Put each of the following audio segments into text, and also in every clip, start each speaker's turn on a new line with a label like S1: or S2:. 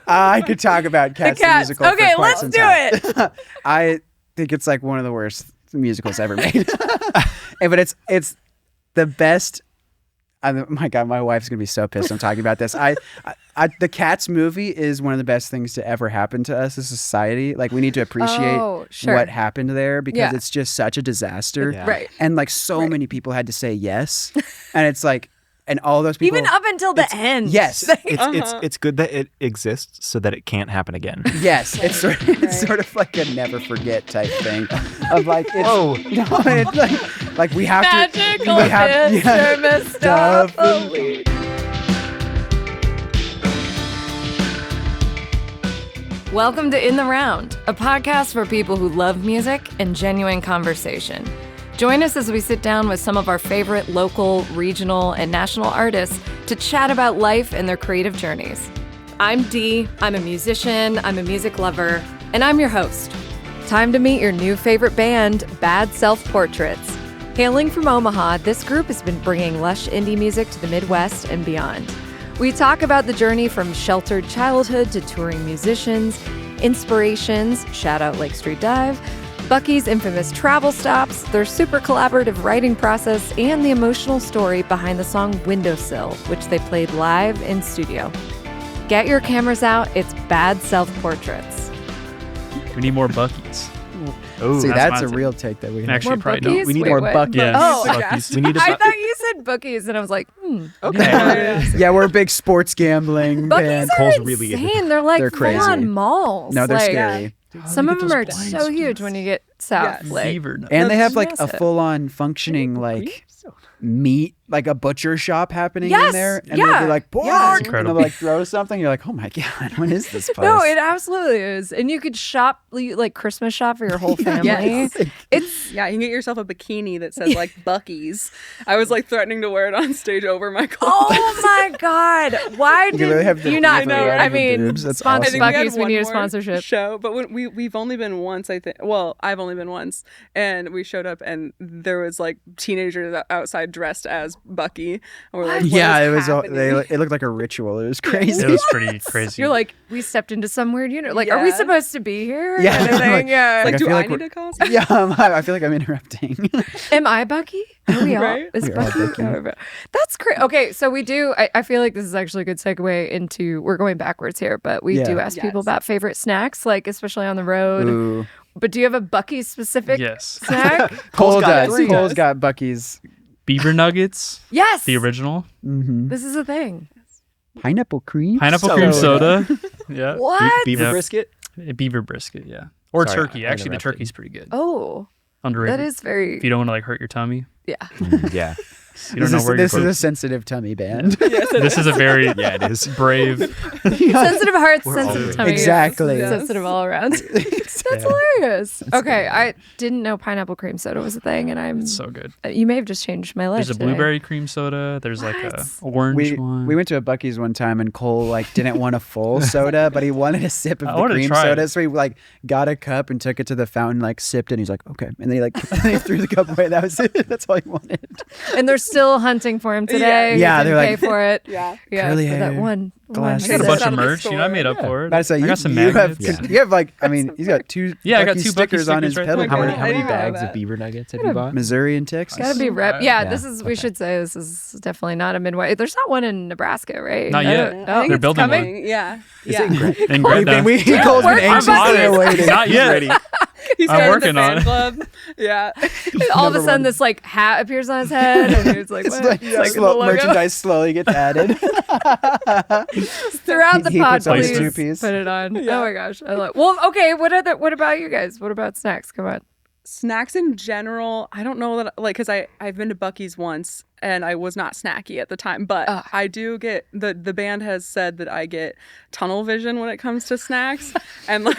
S1: I could talk about Cats the musical.
S2: Okay,
S1: for quite
S2: let's
S1: some
S2: do
S1: time.
S2: it.
S1: I think it's like one of the worst musicals ever made. But it's the best. My God, my wife's gonna be so pissed I'm talking about this. The Cats movie is one of the best things to ever happen to us as a society. Like, we need to appreciate what happened there because it's just such a disaster.
S3: Yeah.
S2: Right.
S1: And like so many people had to say yes, and it's like, and all those people,
S2: Even up until the end.
S1: yes,
S3: It's good that it exists so that it can't happen again.
S1: yes, it's sort of like a never forget type thing of like, it's, like we have
S2: Magical
S1: to, we have,
S2: Mr. Mistopheles. Welcome to In the Round, a podcast for people who love music and genuine conversation. Join us as we sit down with some of our favorite local, regional, and national artists to chat about life and their creative journeys. I'm Dee, I'm a musician, I'm a music lover, and I'm your host. Time to meet your new favorite band, Bad Self Portraits. Hailing from Omaha, this group has been bringing lush indie music to the Midwest and beyond. We talk about the journey from sheltered childhood to touring musicians, inspirations, shout out Lake Street Dive, Buc-ee's infamous travel stops, their super collaborative writing process, and the emotional story behind the song Windowsill, which they played live in studio. Get your cameras out, it's Bad Self Portraits.
S4: We need more Buc-ee's.
S3: Oh,
S1: see, that's
S4: my
S1: a
S4: take.
S1: real take that we have.
S4: Actually,
S2: More
S4: probably
S2: Buc-ee's?
S4: no.
S1: We need
S2: Wait,
S1: more
S2: what?
S1: Buc-ee's.
S4: Yeah,
S2: Oh,
S4: Buc-ee's.
S3: We need to
S2: I thought you said Buc-ee's, and I was like,
S3: Okay.
S1: Yeah, we're a big sports gambling band.
S2: Buc-ee's are
S3: Cole's really
S2: insane. They're like
S1: They're crazy.
S2: full-on malls.
S1: No, they're
S2: Like,
S1: scary.
S2: Some of them are so huge when you get south.
S5: Yes.
S2: Like,
S4: Beaver nuts.
S1: And they
S2: That's
S1: have like a
S2: massive.
S1: full-on functioning like meat, like a butcher shop happening
S2: Yes,
S1: in there. And
S2: yeah,
S1: they'll be like, pork!
S2: yeah.
S1: And they'll like throw something. You're like, oh my God, what is this place?
S2: no, it absolutely is. And you could shop, like Christmas shop for your whole family.
S5: Yes.
S2: It's
S5: Yeah, you can get yourself a bikini that says like Buc-ee's. I was like threatening to wear it on stage over my clothes.
S2: oh my God. Why
S1: You really
S2: did
S1: have the
S2: you not
S1: beaver
S2: know?
S1: right
S2: I
S1: in the
S2: mean,
S1: boobs. That's
S2: sponsor
S1: awesome.
S5: I think
S2: Buc-ee's, we
S5: one
S2: need a
S5: more
S2: sponsorship.
S5: show, but when we've only been once, I think. Well, I've only been once, and we showed up, and there was like teenagers outside dressed as Buc-ee. And we're like, what
S1: Yeah,
S5: is
S1: it was.
S5: happening?
S1: It looked like a ritual. It was crazy.
S4: It was pretty crazy.
S2: You're like, we stepped into some weird unit. Like, are we
S5: Yeah.
S2: supposed to be here?
S1: Yeah.
S2: Kind of thing.
S1: Like-
S2: Yeah.
S1: like,
S5: Like,
S1: I
S5: do
S1: feel
S5: I
S1: like
S5: need
S1: we're-
S5: a costume?
S1: Yeah, I feel like I'm interrupting.
S2: Am I Buc-ee? Are we all?
S5: Right?
S2: Is
S1: We are
S2: Buc-ee?
S1: Buc-ee.
S2: That's great. Okay, so we do. I feel like this is actually a good segue into. We're going backwards here, but we
S1: Yeah.
S2: do ask people
S5: Yes.
S2: about favorite snacks, like especially on the road.
S1: Ooh.
S2: But do you have a Buc-ee specific
S4: yes.
S2: snack?
S1: Cole
S3: got
S1: does.
S3: three.
S1: Cole's got Buc-ee's.
S4: Beaver nuggets,
S2: Yes.
S4: the original.
S2: This is a thing.
S1: Pineapple cream.
S4: Pineapple
S3: So
S4: cream
S3: good.
S4: soda. Yeah.
S2: What?
S3: Beaver
S4: Yep.
S3: brisket.
S4: Beaver brisket, yeah. Or
S3: Sorry,
S4: turkey.
S3: I
S4: Actually, the
S3: interrupted.
S4: turkey's pretty good.
S2: Oh,
S4: Underrated.
S2: that is very.
S4: If you don't want to like hurt your tummy,
S2: Yeah.
S3: Yeah.
S4: you don't know where
S1: This
S4: you're
S1: is a sensitive tummy band.
S4: This is a very
S3: Yeah, it is.
S4: brave.
S2: Sensitive hearts,
S3: We're all
S2: sensitive
S3: good.
S2: tummy.
S1: Exactly.
S5: Yes.
S2: Sensitive all around. That's hilarious. Okay, I didn't know pineapple cream soda was a thing, and I'm.
S4: It's so good.
S2: You may have just changed my life.
S4: There's a
S2: today.
S4: blueberry cream soda. There's like a
S2: What?
S4: orange
S1: We
S4: one.
S1: went to a Buc-ee's one time and Cole like didn't want a full soda, but he wanted a sip of
S4: I
S1: the
S4: wanted to
S1: cream
S4: try
S1: soda.
S4: it.
S1: So he like got a cup and took it to the fountain, like sipped it. And he's like, okay, and then he like he threw the cup away. That was it. That's all he wanted.
S2: And they're still hunting for him today. He
S1: Yeah,
S2: didn't
S1: they're
S2: pay
S1: like-
S2: for it.
S5: Yeah.
S2: Yeah,
S1: Curly
S2: for that
S1: hair,
S2: one.
S1: glass
S4: I got a
S1: It's
S4: bunch
S5: out
S4: of
S5: of the
S4: merch. You know, I made up
S3: store.
S4: for it.
S1: But I say
S4: I
S1: you,
S4: got some
S1: you have
S4: magnets.
S1: you have like I mean he's got two
S4: Yeah, I got
S1: Buc-ee
S4: two Buc-ee
S1: stickers on his
S4: stickers right
S1: pedal
S4: there.
S3: How many
S5: I didn't know
S3: bags
S5: that.
S3: of beaver nuggets have you bought?
S1: Missouri and Texas.
S2: Gotta be rep.
S4: Right.
S2: Yeah,
S3: Yeah,
S2: this is. We
S3: okay.
S2: should say this is definitely not a Midwest. There's not one in Nebraska, right?
S4: Not
S2: I
S4: yet.
S2: don't-
S5: I
S2: Oh,
S5: think
S4: They're
S5: it's
S4: building one.
S5: coming. Yeah.
S3: Is
S5: yeah.
S3: it great?
S4: And
S1: We've
S4: Greta.
S1: been, Cole's been
S2: Work on
S1: anxiously
S2: it.
S1: awaiting.
S4: Not yet.
S3: Ready.
S5: He's
S4: I'm
S5: got
S4: working
S5: the
S4: on
S5: fan
S4: it.
S5: club. Yeah.
S2: all of a
S1: Number
S2: sudden,
S1: one.
S2: this like hat appears on his head, and he's like,
S1: It's
S2: what?
S1: like,
S2: It's like
S1: slow,
S2: the logo.
S1: merchandise slowly gets added.
S2: Throughout the
S1: He
S2: pod,
S1: puts on his
S2: please
S1: two-piece.
S2: put it on. Oh my gosh, I love. Well, okay. What about you guys? What about snacks? Come on.
S5: Snacks in general, I don't know that like because I've been to Buc-ee's once and I was not snacky at the time, but
S2: Ugh.
S5: I do get the band has said that I get tunnel vision when it comes to snacks, and like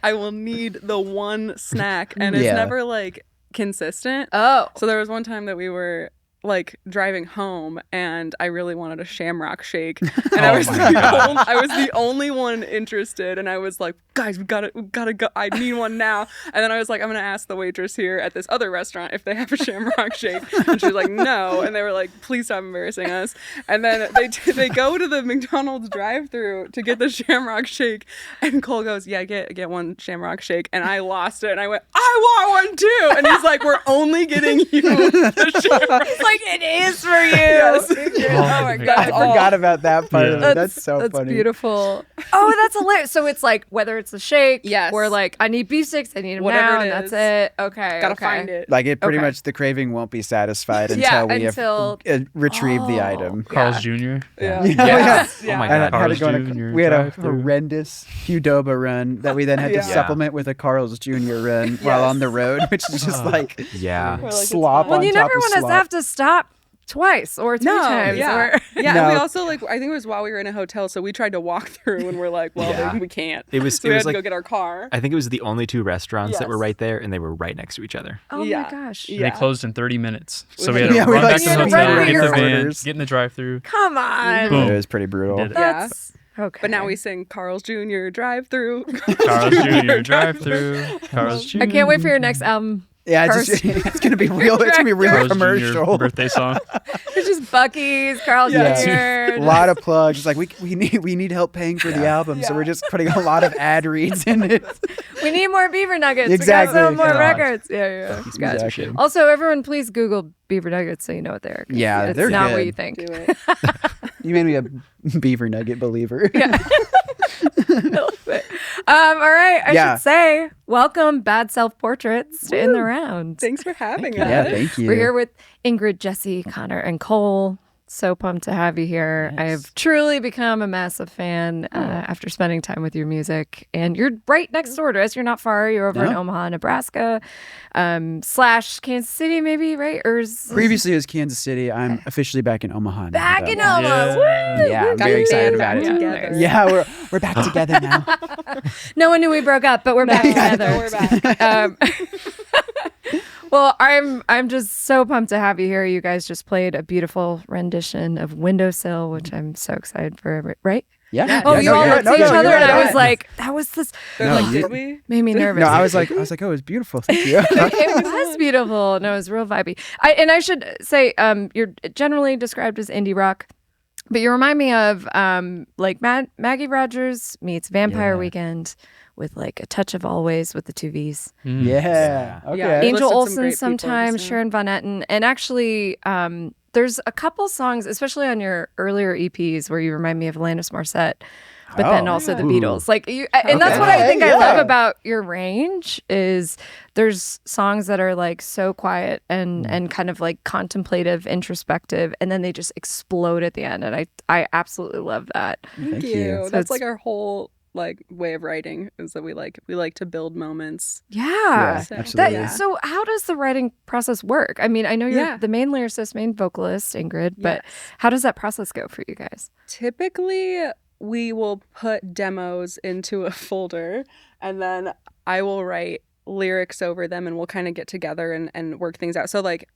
S5: I will need the one snack, and it's
S1: Yeah.
S5: never like consistent.
S2: Oh,
S5: So there was one time that we were like driving home, and I really wanted a Shamrock shake, and I was the only one interested, and I was like, guys, we gotta go. I need one now. And then I was like, I'm gonna ask the waitress here at this other restaurant if they have a Shamrock shake, and she was like, no, and they were like, please stop embarrassing us. And then they go to the McDonald's drive-through to get the Shamrock shake, and Cole goes, yeah, get one Shamrock shake, and I lost it, and I went, I want one too, and he's like, we're only getting you the Shamrock.
S2: It's like, it is for you.
S5: Yes.
S2: Oh my God.
S1: I forgot about that part of it. That's so
S2: That's
S1: funny.
S2: beautiful. Oh, that's hilarious. So it's like whether it's a shake,
S5: Yes.
S2: or like I need beef sticks, I need them
S5: Whatever
S2: now,
S5: it
S2: and that's
S5: is.
S2: it. Okay,
S5: Gotta
S2: okay.
S5: find it.
S1: Like it pretty
S2: Okay.
S1: much the craving won't be satisfied
S2: Yeah,
S1: until we
S2: until-
S1: have retrieved the
S2: Oh.
S1: item.
S4: Carl's
S2: Yeah.
S4: Jr.
S5: Yeah.
S3: Yes.
S5: Yeah.
S3: Oh my
S1: I
S3: God.
S1: had to go on
S4: Carl's Jr.
S1: we had a
S4: drive-thru.
S1: horrendous Qdoba run that we then had to
S5: Yeah.
S1: supplement with a Carl's Jr. run while on the road, which is just like
S3: Yeah.
S5: We're like, it's
S1: slop
S5: fine.
S1: on
S2: Well, you
S1: top
S2: never
S1: of
S2: want to
S1: slop.
S2: have to stop twice or three times.
S5: yeah.
S2: Or...
S5: Yeah,
S1: No.
S5: and we also like I think it was while we were in a hotel, so we tried to walk through, and we're like, well,
S3: Yeah.
S5: we can't.
S3: It was
S5: So we
S3: it
S5: had
S3: was
S5: to
S3: like
S5: go get our car.
S3: I think it was the only two restaurants that were
S5: Yes.
S3: right there, and they were right next to each other.
S2: Oh
S5: Yeah.
S2: my gosh.
S5: Yeah.
S4: They closed in 30 minutes. So
S5: We
S4: we
S5: had
S4: had to
S1: Yeah, we
S4: run
S1: like
S4: back to the
S2: speed
S4: hotel,
S2: ran
S4: get the
S2: your
S4: van,
S1: orders.
S4: get in the drive-thru.
S2: Come on.
S4: Boom.
S1: It was pretty brutal.
S4: Did it.
S5: Yeah.
S2: That's okay.
S5: But now we sing Carl's Jr. drive-through.
S4: Carl's Jr. drive-thru. Carl's Jr.
S2: I can't wait for your next album.
S1: Yeah,
S2: Carl's
S1: it's gonna be real. It's gonna be real
S4: Carl's Jr.
S1: commercial.
S4: birthday song.
S2: It's just Buc-ee's, Carl
S1: Yeah.
S2: Jr.
S1: A lot of plugs. It's like we need help paying for the album, so
S5: Yeah.
S1: we're just putting a lot of ad reads in it.
S2: We need more Beaver Nuggets.
S1: Exactly.
S2: We got some more
S3: God.
S2: records. Yeah. Gotcha.
S1: Exactly.
S2: Also, everyone, please Google Beaver Nuggets so you know what they are. 'Cause
S1: Yeah,
S2: it's
S1: they're
S2: not what
S1: good.
S2: you think.
S5: Do it.
S1: You made me a beaver nugget believer.
S2: Yeah. All right. I
S1: Yeah.
S2: should say, welcome, Bad Self Portraits, to In the Round.
S5: Thanks for having us.
S1: Yeah, thank you.
S2: We're here with Ingrid, Jesse, Connor, and Cole. So pumped to have you here. I have truly become a massive fan after spending time with your music. And you're right next door to us. You're not far. You're over in
S1: No.
S2: Omaha, Nebraska, / Kansas City, maybe, right? Or
S1: Previously it was Kansas City. I'm officially back in Omaha. now,
S2: back
S1: but-
S2: in Omaha.
S4: Yeah.
S2: Woo!
S1: Yeah, I'm
S5: Got
S1: very
S5: your
S1: excited
S5: band
S1: about
S5: back
S1: it.
S5: together.
S1: Yeah, we're back together now.
S2: No one knew we broke up, but we're back together.
S5: So we're back.
S2: Well, I'm just so pumped to have you here. You guys just played a beautiful rendition of Windowsill, which I'm so excited for. Right?
S1: Yeah.
S2: Oh,
S1: yeah,
S2: you
S1: no,
S2: all
S1: you're
S2: looked
S1: right.
S2: at
S1: No,
S2: each
S1: no,
S2: other,
S1: you're
S2: and
S1: right.
S2: I was like, "That was this."
S5: They're
S1: No,
S5: like,
S1: you-
S5: did we?
S2: Made me nervous.
S1: No, I was like, oh, it's beautiful. Thank you.
S2: It was beautiful. No, it was real vibey. I should say, you're generally described as indie rock, but you remind me of like Maggie Rogers meets Vampire
S1: Yeah.
S2: Weekend with like a touch of Always with the two V's.
S1: Yeah. Okay.
S5: Yeah.
S2: Angel
S5: listed some
S2: Olsen
S5: great people
S2: sometimes,
S5: just now.
S2: Sharon Von Etten, and actually there's a couple songs, especially on your earlier EPs, where you remind me of Alanis Morissette. But then
S1: Oh.
S2: also the
S3: Ooh.
S2: Beatles, like you, and that's
S1: Okay.
S2: what I think I
S1: Yeah.
S2: love about your range is there's songs that are like so quiet and kind of like contemplative, introspective, and then they just explode at the end, and I absolutely love that.
S1: Thank you.
S2: So
S5: That's
S2: it's-
S5: like our whole like way of writing is that we like to build moments.
S2: Yeah.
S1: Yeah,
S5: So-
S1: absolutely.
S2: That, so how does the writing process work? I mean, I know you're
S5: Yeah.
S2: the main lyricist, main vocalist, Ingrid, but
S5: Yes.
S2: how does that process go for you guys?
S5: Typically, we will put demos into a folder, and then I will write lyrics over them, and we'll kind of get together and work things out. So like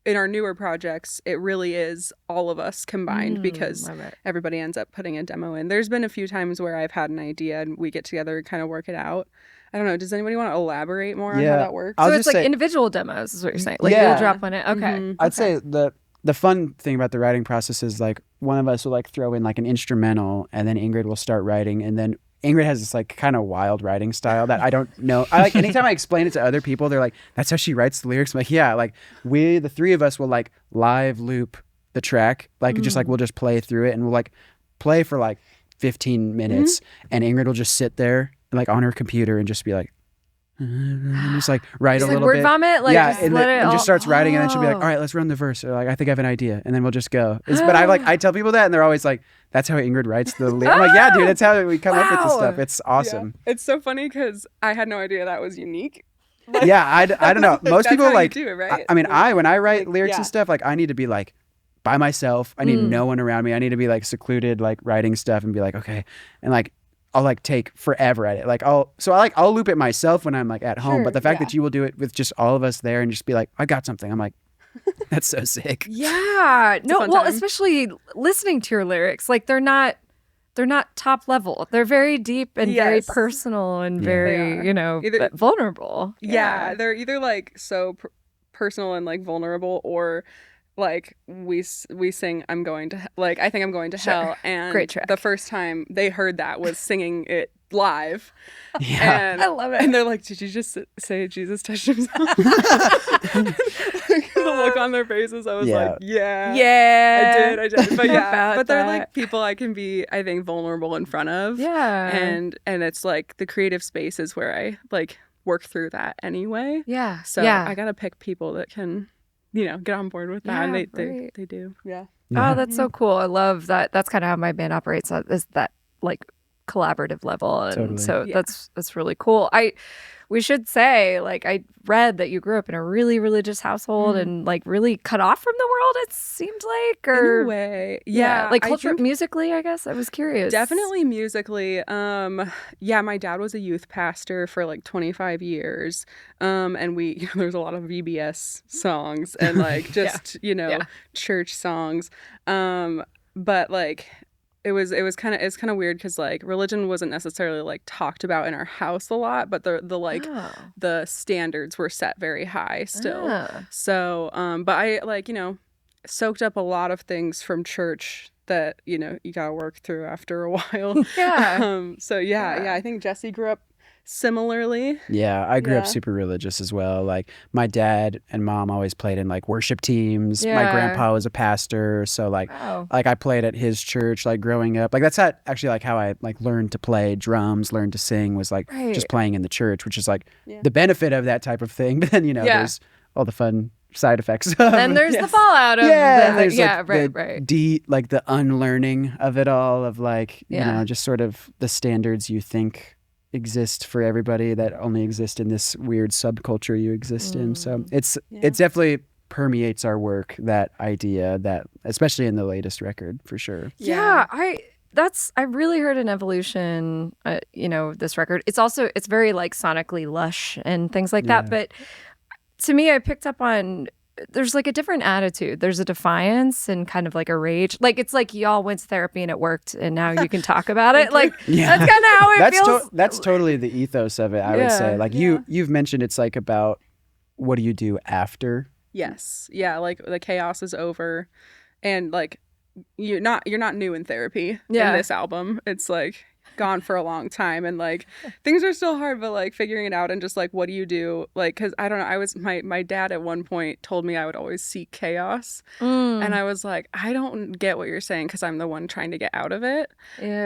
S5: in our newer projects, it really is all of us combined because
S2: Love it.
S5: everybody ends up putting a demo in. There's been a few times where I've had an idea and we get together and kind of work it out. I don't know. Does anybody want to elaborate more on
S1: Yeah.
S5: how that works?
S1: I'll
S2: So it's
S1: just
S2: like
S1: say-
S2: individual demos, is what you're saying. Like
S1: Yeah.
S2: you'll drop one in. Okay.
S5: Mhm.
S1: I'd say the fun thing about the writing process is like one of us will like throw in like an instrumental, and then Ingrid will start writing, and then Ingrid has this like kind of wild writing style that I don't know. I like anytime I explain it to other people, they're like, "That's how she writes the lyrics." I'm like, yeah, like the three of us will like live loop the track, like just like we'll just play through it, and we'll like play for like 15 minutes, and Ingrid will just sit there like on her computer and just be like, and just like write
S2: Just
S1: a
S2: like
S1: little
S2: word
S1: bit.
S2: vomit? Like
S1: yeah,
S2: just
S1: and,
S2: let
S1: then,
S2: it
S1: and
S2: all...
S1: just starts writing, and then she'll be like,
S2: Oh.
S1: "All right, let's run the verse." Or like, "I think I have an idea," and then we'll just go. But I tell people that, and they're always like, "That's how Ingrid writes the lyrics." I'm like, "Yeah, dude, that's how we come up with this
S2: Wow.
S1: stuff. It's awesome."
S5: Yeah. It's so funny because I had no idea that was unique.
S1: Yeah, I don't know. Most
S5: That's
S1: people
S5: how you
S1: like.
S5: do it, right?
S1: I mean, when I write
S5: Like,
S1: lyrics
S5: yeah.
S1: and stuff, like I need to be like by myself. I need no one around me. I need to be like secluded, like writing stuff, and be like, okay, and like. I'll like take forever at it. Like I'll loop it myself when I'm like at home.
S5: Sure,
S1: But the fact
S5: yeah.
S1: that you will do it with just all of us there and just be like, I got something. I'm like, That's so sick.
S2: Yeah. No,
S5: fun
S2: well,
S5: time.
S2: especially listening to your lyrics, like they're not top level. They're very deep and very
S5: Yes.
S2: personal and
S1: Yeah.
S5: They
S2: very,
S5: are.
S2: you know,
S5: Either-
S2: vulnerable.
S5: Yeah, they're either like so personal and like vulnerable, or like we sing "I'm going to like I think I'm going to
S2: Sure.
S5: hell," and
S2: Great track.
S5: the first time they heard that was singing it live,
S1: Yeah.
S5: and
S2: I love it.
S5: And they're like, "Did you just say Jesus touched himself?" The look on their faces, I was
S1: Yeah.
S5: like, "Yeah,
S2: Yeah.
S5: I did." But yeah,
S2: About
S5: but they're
S2: that.
S5: like people I can be, I think, vulnerable in front of.
S2: Yeah.
S5: and it's like the creative space is where I like work through that anyway.
S2: Yeah.
S5: So
S2: yeah.
S5: I gotta pick people that can, get on board with that,
S2: Yeah,
S5: and
S2: right.
S5: they do. Yeah.
S1: Yeah.
S2: Oh, that's so cool. I love that. That's kind of how my band operates. Is that like collaborative level, and
S1: Totally.
S2: so
S5: Yeah.
S2: that's really cool. We should say, like, I read that you grew up in a really religious household and like really cut off from the world. It seemed like, or
S5: In a way,
S2: like
S5: I
S2: culture
S5: think
S2: musically. I guess I was curious.
S5: definitely musically. Yeah, my dad was a youth pastor for like 25 years. And we, there's a lot of VBS songs and like just
S2: Yeah.
S5: church songs. But like. It's kind of weird because like religion wasn't necessarily like talked about in our house a lot, but the like
S2: Oh.
S5: the standards were set very high still.
S2: Ah.
S5: So, but I like, soaked up a lot of things from church that, you gotta work through after a while.
S2: Yeah.
S5: So yeah, I think Jesse grew up similarly.
S1: Yeah, I grew up
S5: Yeah.
S1: super religious as well. Like my dad and mom always played in like worship teams. My
S2: Yeah.
S1: grandpa was a pastor, so like
S2: Wow.
S1: I played at his church like growing up. Like that's actually like how I like learned to play drums, learned to sing was like
S2: Right.
S1: just playing in the church, which is like
S5: Yeah.
S1: the benefit of that type of thing. But then
S2: Yeah.
S1: there's all the fun side effects.
S2: Then there's the
S5: Yes.
S2: fallout of
S1: and
S2: the,
S1: there's
S2: yeah,
S1: like
S2: right,
S1: the
S2: right.
S1: like the unlearning of it all of like
S2: Yeah.
S1: just sort of the standards you think exist for everybody that only exist in this weird subculture you exist in. So it definitely permeates our work, that idea, that especially in the latest record for sure.
S2: Yeah, I really heard an evolution, this record. It's very like sonically lush and things like that.
S1: Yeah.
S2: But to me, I picked up on there's like a different attitude. There's a defiance and kind of like a rage. Like it's like y'all went to therapy and it worked, and now you can talk about it. Like
S1: Yeah.
S2: that's kind of how it feels.
S1: That's totally the ethos of it, I would say.
S2: Yeah,
S1: Like you've mentioned it's like about what do you do after?
S5: Yes. Yeah, like the chaos is over, and like you're not new in therapy
S2: Yeah.
S5: in this album. It's like gone for a long time, and like things are still hard, but like figuring it out and just like what do you do? Like, because I don't know, I was my dad at one point told me I would always seek chaos, and I was like, I don't get what you're saying because I'm the one trying to get out of it.
S2: Yeah.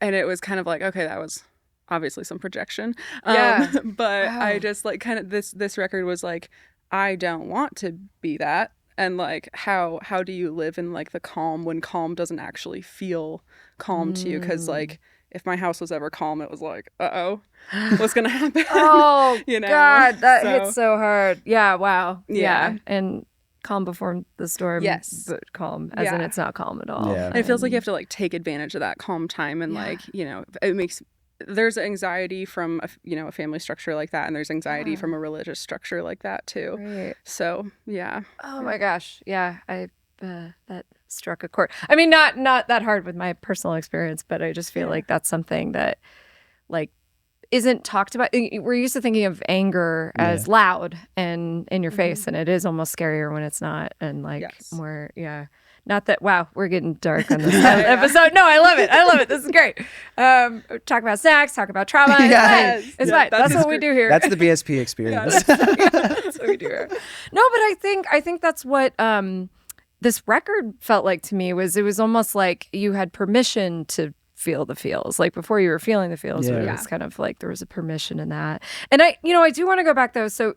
S5: And it was kind of like, okay, that was obviously some projection.
S2: Yeah.
S5: But
S2: Wow.
S5: I just like kind of this record was like, I don't want to be that. And like how do you live in like the calm when calm doesn't actually feel calm to you? Because like if my house was ever calm, it was like, what's gonna happen?
S2: Oh, God, that
S5: So-
S2: hits so hard. Yeah, wow.
S5: Yeah.
S2: And calm before the storm.
S5: Yes.
S2: But calm, as in
S5: Yeah.
S2: it's not calm at all.
S1: Yeah.
S5: And it feels like you have to like take advantage of that calm time, and
S2: Yeah.
S5: like it makes there's anxiety from a family structure like that, and there's anxiety
S2: Yeah.
S5: from a religious structure like that too.
S2: Right.
S5: So yeah.
S2: Oh my gosh. Yeah. That struck a chord. I mean, not that hard with my personal experience, but I just feel like that's something that like isn't talked about. We're used to thinking of anger as loud and in your face, and it is almost scarier when it's not. And like
S5: Yes.
S2: more, yeah. Not that, wow, we're getting dark on this episode. No, I love it. This is great. Talk about snacks, talk about trauma. It's
S1: Yes.
S2: fine. It's
S5: Yeah,
S2: fine. That's
S5: that's
S2: what we do here.
S1: That's the BSP experience.
S2: That's what we do here. No, but I think that's what this record felt like to me. It was almost like you had permission to feel the feels. Like before you were feeling the feels, but it
S1: Yeah.
S2: was kind of like there was a permission in that. And I do want to go back though. So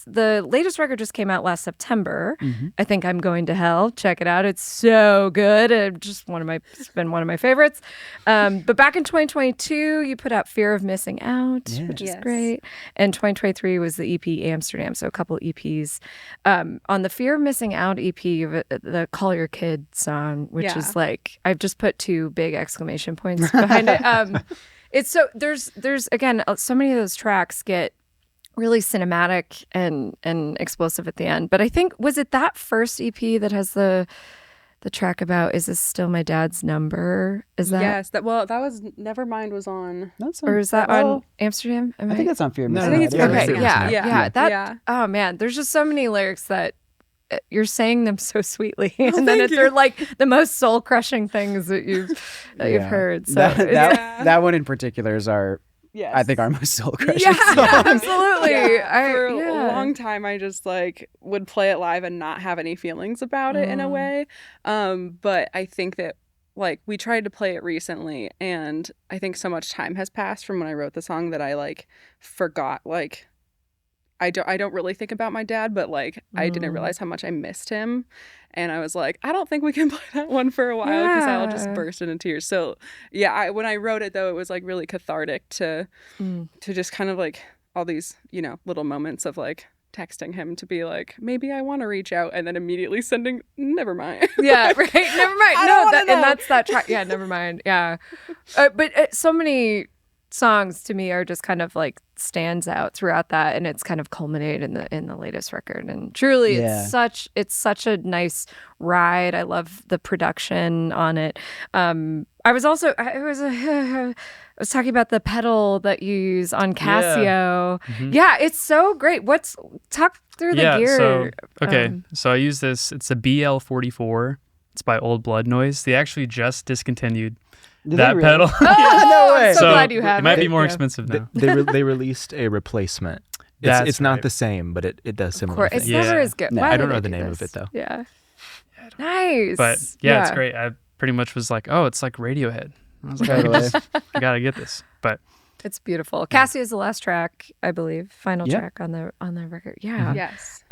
S2: the latest record just came out last September. I think I'm Going to Hell. Check it out. It's so good. It's been one of my favorites. But back in 2022, you put out Fear of Missing Out, which is
S5: Yes.
S2: great. And 2023 was the EP Amsterdam. So a couple EPs. On the Fear of Missing Out EP, you have the Call Your Kid song, which
S5: Yeah.
S2: is like, I've just put 2 big exclamation points behind it. It's so there's again so many of those tracks get really cinematic and explosive at the end. But I think, was it that first EP that has the track about "Is this still my dad's number"? Is that
S5: Yes, that was Nevermind was on.
S2: or is that on Amsterdam?
S1: I think that's on Fear.
S3: No,
S5: I think it's
S3: Yeah,
S2: okay.
S3: Fear
S2: Yeah,
S3: Amsterdam.
S2: yeah. That.
S5: Yeah.
S2: Oh man, there's just so many lyrics that you're saying them so sweetly, and then
S5: thank you.
S2: they're like the most soul crushing things that you've heard. So
S1: that,
S2: it's-
S1: that one in particular is
S5: Yes.
S1: I think our most soul crushing
S2: yeah,
S1: song.
S2: absolutely.
S5: For a long time, I just like would play it live and not have any feelings about it in a way. But I think that like we tried to play it recently, and I think so much time has passed from when I wrote the song that I like forgot. Like I don't really think about my dad, but like I didn't realize how much I missed him. And I was like, I don't think we can play that one for a while because I'll just burst into tears. So yeah, when I wrote it though, it was like really cathartic to just kind of like all these, little moments of like texting him to be like, maybe I want to reach out, and then immediately sending, never mind.
S2: Yeah, right. Never mind.
S5: I
S2: No,
S5: don't wanna know.
S2: and that's that track. Yeah, never mind. Yeah, but so many songs to me are just kind of like stands out throughout that, and it's kind of culminated in the latest record. And truly,
S1: Yeah.
S2: it's such a nice ride. I love the production on it. I was talking about the pedal that you use on Casio. Yeah, it's so great. Talk through the gear.
S4: So so I use this. It's a BL44. It's by Old Blood Noise. They actually just discontinued
S1: Did
S4: that
S1: they really?
S4: pedal.
S2: Oh, I'm so
S4: So
S2: glad you have
S4: it might be
S2: it.
S4: more
S2: Yeah.
S4: expensive now.
S3: They released a replacement.
S4: That's
S3: It's not
S4: right.
S3: the same, but it does
S2: Of
S3: similar
S2: course, it's
S3: things.
S2: never
S4: Yeah.
S2: as good.
S1: No.
S2: Why
S3: I don't
S2: did
S3: know
S2: they
S3: the
S2: do
S3: name of
S2: this?
S3: it, though.
S2: Yeah. Nice.
S4: But yeah, it's great. I pretty much was like, oh, it's like Radiohead. I was like,
S1: Totally.
S4: I gotta get this. But
S2: It's beautiful. Cassie is the last track, I believe, final
S1: Yeah.
S2: track on the record. Yeah.
S5: Yes.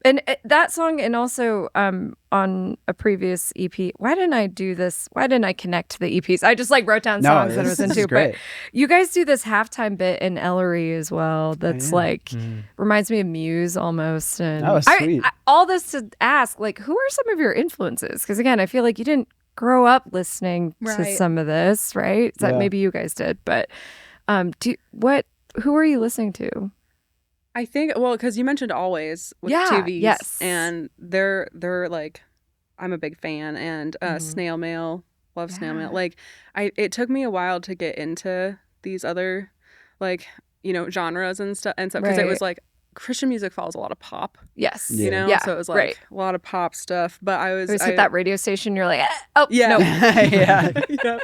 S2: And that song, and also on a previous EP. Why didn't I do this? Why didn't I connect to the EPs? I just like wrote down songs that I was
S1: this is
S2: into.
S1: great.
S2: But you guys do this halftime bit in Ellery as well. That's like reminds me of Muse almost. And
S1: Oh, sweet.
S2: all this to ask, like, who are some of your influences? Because again, I feel like you didn't grow up listening to
S5: Right.
S2: some of this, right? So
S1: Yeah.
S2: maybe you guys did, but who are you listening to?
S5: I think, well, because you mentioned Always with
S2: Yeah,
S5: two V's.
S2: yes.
S5: And they're like, I'm a big fan. And Snail Mail, love Snail Mail. Like, it took me a while to get into these other, like, genres and stuff. And so, because it
S2: Right.
S5: was like, Christian music follows a lot of pop,
S2: Yes.
S1: Yeah.
S2: Yeah.
S5: So it was like
S2: right.
S5: a lot of pop stuff. But I was
S2: It was at that radio station. You're like, oh,
S5: Yeah.
S2: no.
S1: Yeah.
S5: yeah,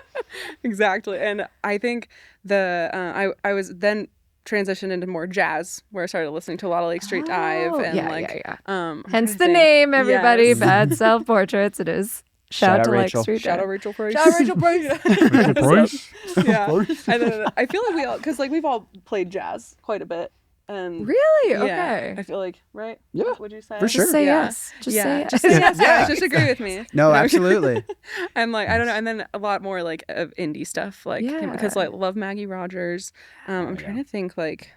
S5: exactly. And I think I was then transitioned into more jazz, where I started listening to a lot of Lake Street Dive and
S2: yeah,
S5: like
S2: yeah.
S5: I'm
S2: Hence
S5: trying
S2: the
S5: to think.
S2: name, everybody.
S5: Yes.
S2: Bad self portraits. It is. Shout
S1: out
S2: to Lake
S1: Rachel.
S2: Street.
S5: Shout out
S2: Dive.
S5: Rachel Price.
S2: Shout out Rachel Price.
S5: Yeah. And then I feel like we've all played jazz quite a bit. And
S2: Really?
S5: yeah,
S2: Okay.
S5: I feel like, right?
S1: Yeah,
S5: Would you say?
S1: for sure.
S2: Just say
S5: Yeah.
S2: yes. Just
S5: yeah.
S2: say yes.
S5: Just say yes. Yeah. Just agree with me.
S1: No, absolutely.
S5: And like I don't know, and then a lot more like of indie stuff, like
S2: Yeah.
S5: because like love Maggie Rogers. I'm trying to think like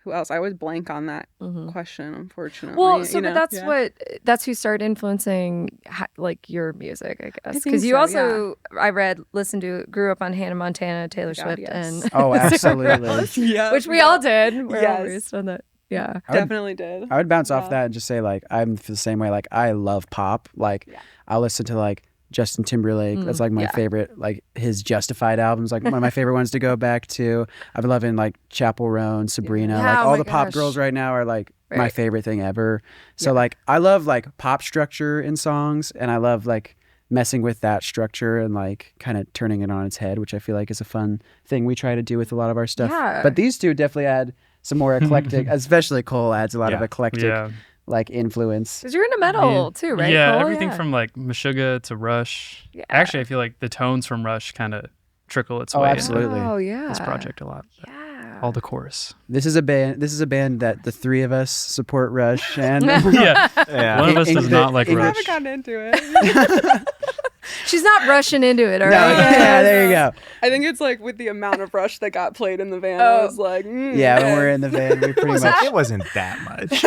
S5: who else. I always blank on that question, unfortunately.
S2: Well, so
S5: you
S2: but
S5: know?
S2: that's who started influencing like your music, I guess.
S5: think
S2: Because you
S5: so,
S2: also I grew up on Hannah Montana, Taylor
S5: God,
S2: Swift,
S5: yes.
S2: and
S1: Oh, absolutely.
S5: yeah,
S2: which we all did. We're all
S5: Yes.
S2: raised on that. Yeah.
S5: definitely did.
S1: I would bounce off
S5: Yeah.
S1: that and just say like I'm the same way. Like I love pop. Like I'll listen to like Justin Timberlake. That's like my favorite. Like his Justified albums. Like one of my favorite ones to go back to. I've been loving like Chappell Roan, Sabrina.
S2: Yeah,
S1: Like
S2: oh
S1: all
S2: my
S1: the pop
S2: gosh.
S1: girls right now are like my
S2: Right.
S1: favorite thing ever. So like I love like pop structure in songs, and I love like messing with that structure and like kind of turning it on its head, which I feel like is a fun thing we try to do with a lot of our stuff.
S2: Yeah.
S1: But these two definitely add some more eclectic, especially Cole adds a lot of eclectic
S4: Yeah.
S1: like influence.
S2: Because you're into metal too, right?
S4: Yeah,
S2: Cole?
S4: everything
S2: Yeah.
S4: from like Meshuggah to Rush.
S2: Yeah.
S4: Actually, I feel like the tones from Rush kind of trickle its
S1: Oh,
S4: way
S1: absolutely.
S2: Oh
S4: into
S2: yeah.
S4: this project a lot.
S2: Yeah.
S4: All the chorus.
S1: This is a band that the three of us support Rush and
S4: Yeah.
S3: Yeah.
S4: One of us does
S1: Ingrid-
S4: not like
S1: Ingrid-
S5: I
S4: Rush.
S5: haven't gotten into it.
S2: She's not rushing into it, all
S1: No,
S2: right?
S1: yeah, there you go.
S5: I think it's like with the amount of Rush that got played in the van. I was like,
S1: Yeah, when we're in the van, we pretty much.
S3: It wasn't that much.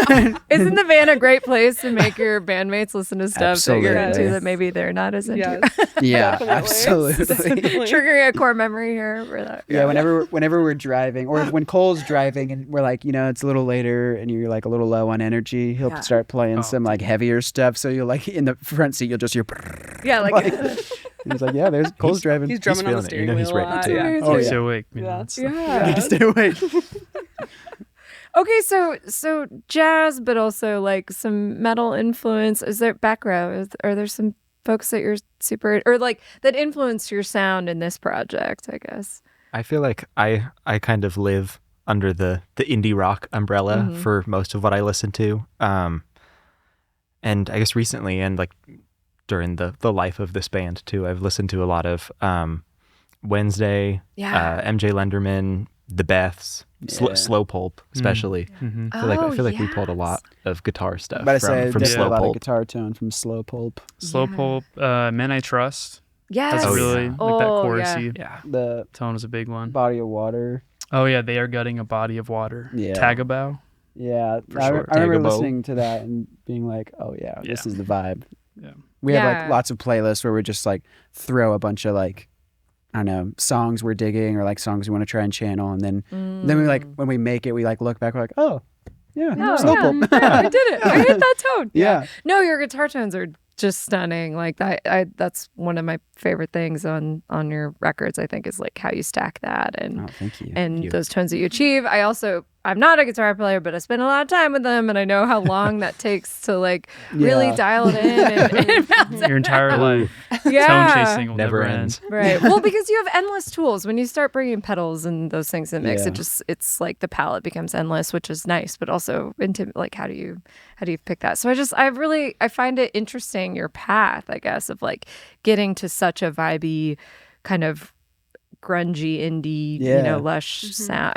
S2: Isn't the van a great place to make your bandmates listen to stuff that you're into
S1: Absolutely.
S2: that maybe they're not as into?
S5: Yes.
S1: Yeah,
S5: Definitely.
S1: absolutely.
S5: Definitely.
S2: Triggering a core memory here for that.
S1: Yeah, whenever we're driving, or when Cole's driving, and we're like, it's a little later, and you're like a little low on energy, he'll start playing some like heavier stuff. So you'll like in the front seat, you'll just hear.
S2: Yeah, like
S1: He's like, yeah, there's Cole's driving.
S5: He's drumming on the
S3: feeling it.
S5: steering
S3: He's
S5: wheel.
S3: ready
S5: a lot.
S3: to.
S5: Yeah.
S1: Oh,
S4: Keeps
S1: yeah.
S4: you awake. You know,
S5: Yeah.
S4: it's-
S2: yeah.
S1: Stay awake.
S2: Okay, so jazz, but also like some metal influence. Is there background? Are there some folks that you're super or like that influenced your sound in this project? I guess.
S3: I feel like I kind of live under the indie rock umbrella for most of what I listen to. And I guess recently and like during the life of this band too, I've listened to a lot of Wednesday, MJ Lenderman, The Beths, Slow Pulp especially. I feel like we pulled a lot of guitar stuff
S1: But I say
S3: from
S1: definitely
S3: Slow
S1: a lot of
S3: Pulp.
S1: guitar tone from Slow Pulp.
S4: Slow Pulp, Men I Trust.
S2: Yes.
S4: That's
S3: Oh,
S4: really
S3: yeah.
S4: like that
S2: Oh,
S4: chorusy
S3: Yeah.
S1: The
S4: tone was a big one.
S1: Body of Water.
S4: Oh yeah, they are gutting a body of water.
S1: Yeah.
S4: Tagabow.
S1: Yeah,
S3: For
S1: I
S3: sure.
S1: remember
S3: Tagabo.
S1: listening to that and being like, "Oh yeah, this
S4: Yeah.
S1: is the vibe."
S4: Yeah.
S1: We have
S2: Yeah.
S1: like lots of playlists where we just like throw a bunch of like I don't know songs we're digging or like songs we want to try and channel, and then we like when we make it, we like look back, we're like, "Oh, yeah,
S2: Oh,
S1: Slow
S2: yeah.
S1: Pulp."
S2: Yeah, I did it. I hit that tone.
S1: Yeah.
S2: No, your guitar tones are just stunning. Like I that's one of my favorite things on your records. I think is like how you stack that and
S1: Oh, thank you.
S2: and those tones that you achieve. I'm not a guitar player, but I spend a lot of time with them, and I know how long that takes to like really
S1: Yeah.
S2: dial it in. And bounce
S4: Your entire life.
S2: Yeah.
S4: Tone chasing will
S3: Never
S4: never
S3: ends.
S4: end.
S2: Right. Well, because you have endless tools. When you start bringing pedals and those things in mix,
S1: Yeah.
S2: it's like the palette becomes endless, which is nice, but also like how do you pick that? So I find it interesting your path, I guess, of like getting to such a vibey kind of grungy indie,
S1: Yeah.
S2: lush sound.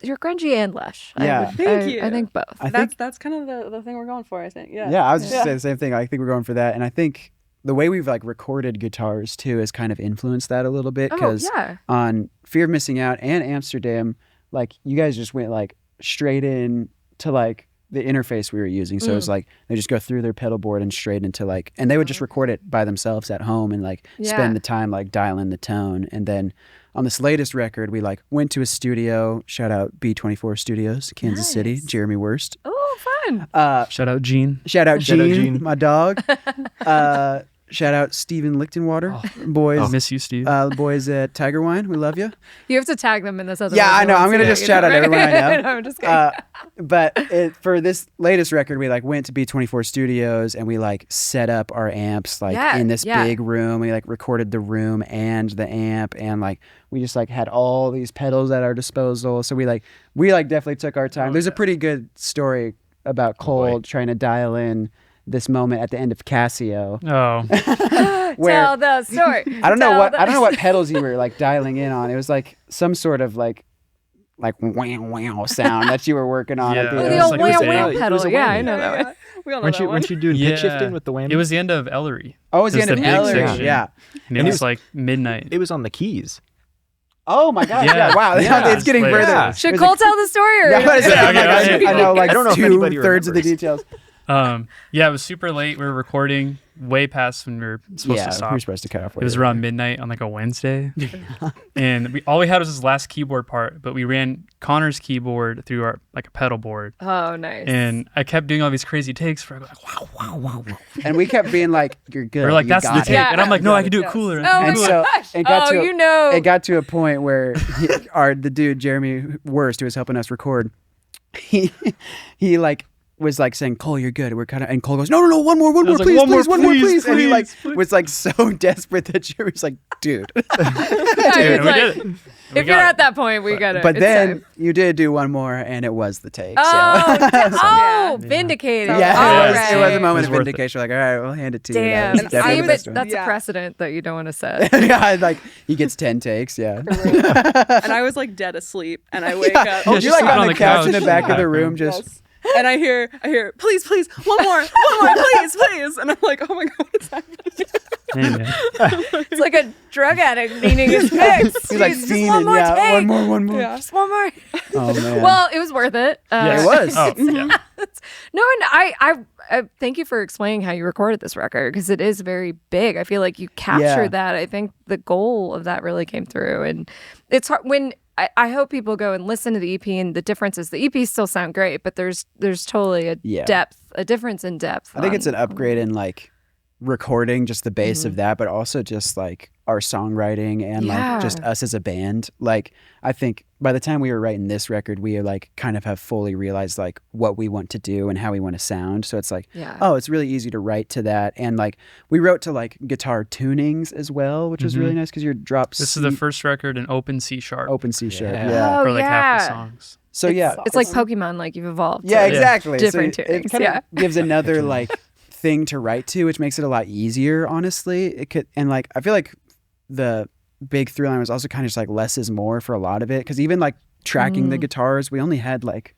S2: You're grungy and lush.
S1: Yeah.
S5: Thank you.
S2: I think both.
S1: I think
S5: That's kind of the thing we're going for, I think. Yeah.
S1: Yeah, I was just saying the same thing. I think we're going for that, and I think the way we've like recorded guitars too has kind of influenced that a little bit because
S2: yeah.
S1: on Fear of Missing Out and Amsterdam, like you guys just went like straight in to like the interface we were using. So it's like they just go through their pedal board and straight into like, and they would just record it by themselves at home and like
S2: Yeah.
S1: spend the time like dialing the tone. And then on this latest record, we like went to a studio. Shout out B24 Studios, Kansas City,
S2: Nice.
S1: Jeremy Wurst.
S2: Oh, fun.
S4: Shout out Gene.
S1: Shout out
S3: Shout out
S1: Gene,
S3: Gene.
S1: my dog. Shout out Steven Lichtenwater. Boys,
S4: Miss you, Steve.
S1: boys at Tiger Wine. We love you.
S2: You have to tag them in this other
S1: Yeah, I know.
S2: one,
S1: I'm gonna
S2: too,
S1: just
S2: you
S1: shout
S2: know,
S1: out everyone I know.
S2: No, I'm just kidding.
S1: But for this latest record, we like went to B24 Studios and we like set up our amps like
S2: Yeah,
S1: in this
S2: yeah.
S1: big room. We like recorded the room and the amp, and like we just like had all these pedals at our disposal. So we definitely took our time. There's a pretty good story about Cole trying to dial in this moment at the end of Casio.
S4: Oh,
S1: where-
S2: Tell the story.
S1: I don't know
S2: Tell
S1: what pedals you were like dialing in on. It was like some sort of like wow sound that you were working on. At
S4: Yeah.
S2: Oh,
S1: the
S2: the
S1: end.
S2: old
S4: It was
S2: wham
S4: like-
S2: wham
S3: it was
S2: pedal.
S3: a
S2: Yeah, I
S3: whammy.
S2: know that one.
S5: We all know
S3: Weren't
S5: that
S3: you
S5: one.
S3: weren't you doing pitch shifting with the whammy?
S4: It was the end of Ellery.
S1: Oh, it was the end
S4: Just
S1: of
S4: the big
S1: Ellery.
S4: section.
S1: Yeah.
S4: And it was like midnight.
S3: It was on the keys.
S1: Oh my God.
S4: Yeah.
S1: Yeah. Wow.
S3: Yeah.
S1: It's getting
S4: Like-
S1: further.
S3: Yeah.
S2: Should
S1: It was
S2: Cole tell the story? Or
S1: Yeah, I was gonna say,
S4: Yeah,
S1: I'm like,
S4: okay,
S1: I know like
S3: I don't know if anybody
S1: 2/3 of the
S3: remembers.
S1: details.
S4: Yeah, it was super late. We were recording way past when we were supposed
S1: Yeah,
S4: to stop.
S1: you're supposed to cut off.
S4: It was around midnight on like a Wednesday. And all we had was this last keyboard part, but we ran Connor's keyboard through our like a pedal board.
S2: Oh, nice.
S4: And I kept doing all these crazy takes for like, wow.
S1: And we kept being like, "You're good."
S4: We're like,
S1: you
S4: that's
S1: got
S4: the
S1: it."
S4: take. And I'm like, no, I can do it
S5: Yes.
S4: cooler.
S2: Oh my
S1: And so
S2: gosh.
S1: it got
S2: Oh,
S1: to
S2: you know.
S1: it got to a point where the dude Jeremy Wurst, who was helping us record, he like was like saying, "Cole, you're good." We're kind of, and Cole goes, "No, one more,
S4: was like,
S1: please,
S4: "One more,
S1: please, one more,
S4: please,
S1: please." And he like
S4: please.
S1: was like so desperate that Jeremy's like, "Dude."
S2: Yeah,
S4: Dude,
S2: it's
S4: we
S2: like,
S4: did it. We
S2: if you're
S4: got
S2: at that point, we got it.
S1: But
S2: It's
S1: then
S2: time.
S1: you did do one more, and it was the take.
S2: Oh, vindicated.
S1: Yeah,
S2: All
S1: it was a
S2: right.
S1: moment
S4: It was
S1: of
S4: worth it.
S1: vindication. We're like, all right, we'll hand it to
S2: Damn.
S1: you. That was definitely
S2: See,
S1: the
S2: but
S1: best one.
S2: that's a
S5: Yeah.
S2: precedent that you don't want to set.
S1: Yeah, like he gets 10 takes. Yeah.
S5: And I was like dead asleep, and I wake up.
S1: Oh,
S4: she's
S1: you're like
S4: sleeping
S1: on the couch in the
S4: couch.
S1: back of the
S4: Yeah.
S1: room, just
S5: Yes. and I hear, please, one more, please. And I'm like, oh my God, what's happening?
S2: It's like a drug addict needing his fix.
S1: He's like
S2: Just
S1: fiending,
S2: one more
S1: yeah,
S2: take.
S1: one more.
S5: Yeah.
S2: Just one more.
S1: Oh man.
S2: Well, it was worth it.
S1: It was.
S4: Oh, yeah.
S2: No, and I thank you for explaining how you recorded this record because it is very big. I feel like you captured that. I think the goal of that really came through, and it's hard when I hope people go and listen to the EP. And the difference is the EPs still sound great, but there's totally a difference in depth.
S1: I think it's an upgrade in like recording, just the base of that, but also just like our songwriting and like just us as a band. Like I think by the time we were writing this record, we like kind of have fully realized like what we want to do and how we want to sound. So it's like, oh, it's really easy to write to that. And like we wrote to like guitar tunings as well, which was really nice because your drops.
S4: This is the first record in open C sharp.
S1: Open C sharp,
S2: Oh,
S4: for like half the songs.
S1: So
S2: it's like Pokemon, like you've evolved.
S1: Yeah,
S2: to
S1: exactly.
S2: Different
S1: so
S2: tunings.
S1: It kind of gives another like thing to write to, which makes it a lot easier, honestly. It could, and like I feel like the big through line was also kind of just like less is more for a lot of it, because even like tracking the guitars, we only had like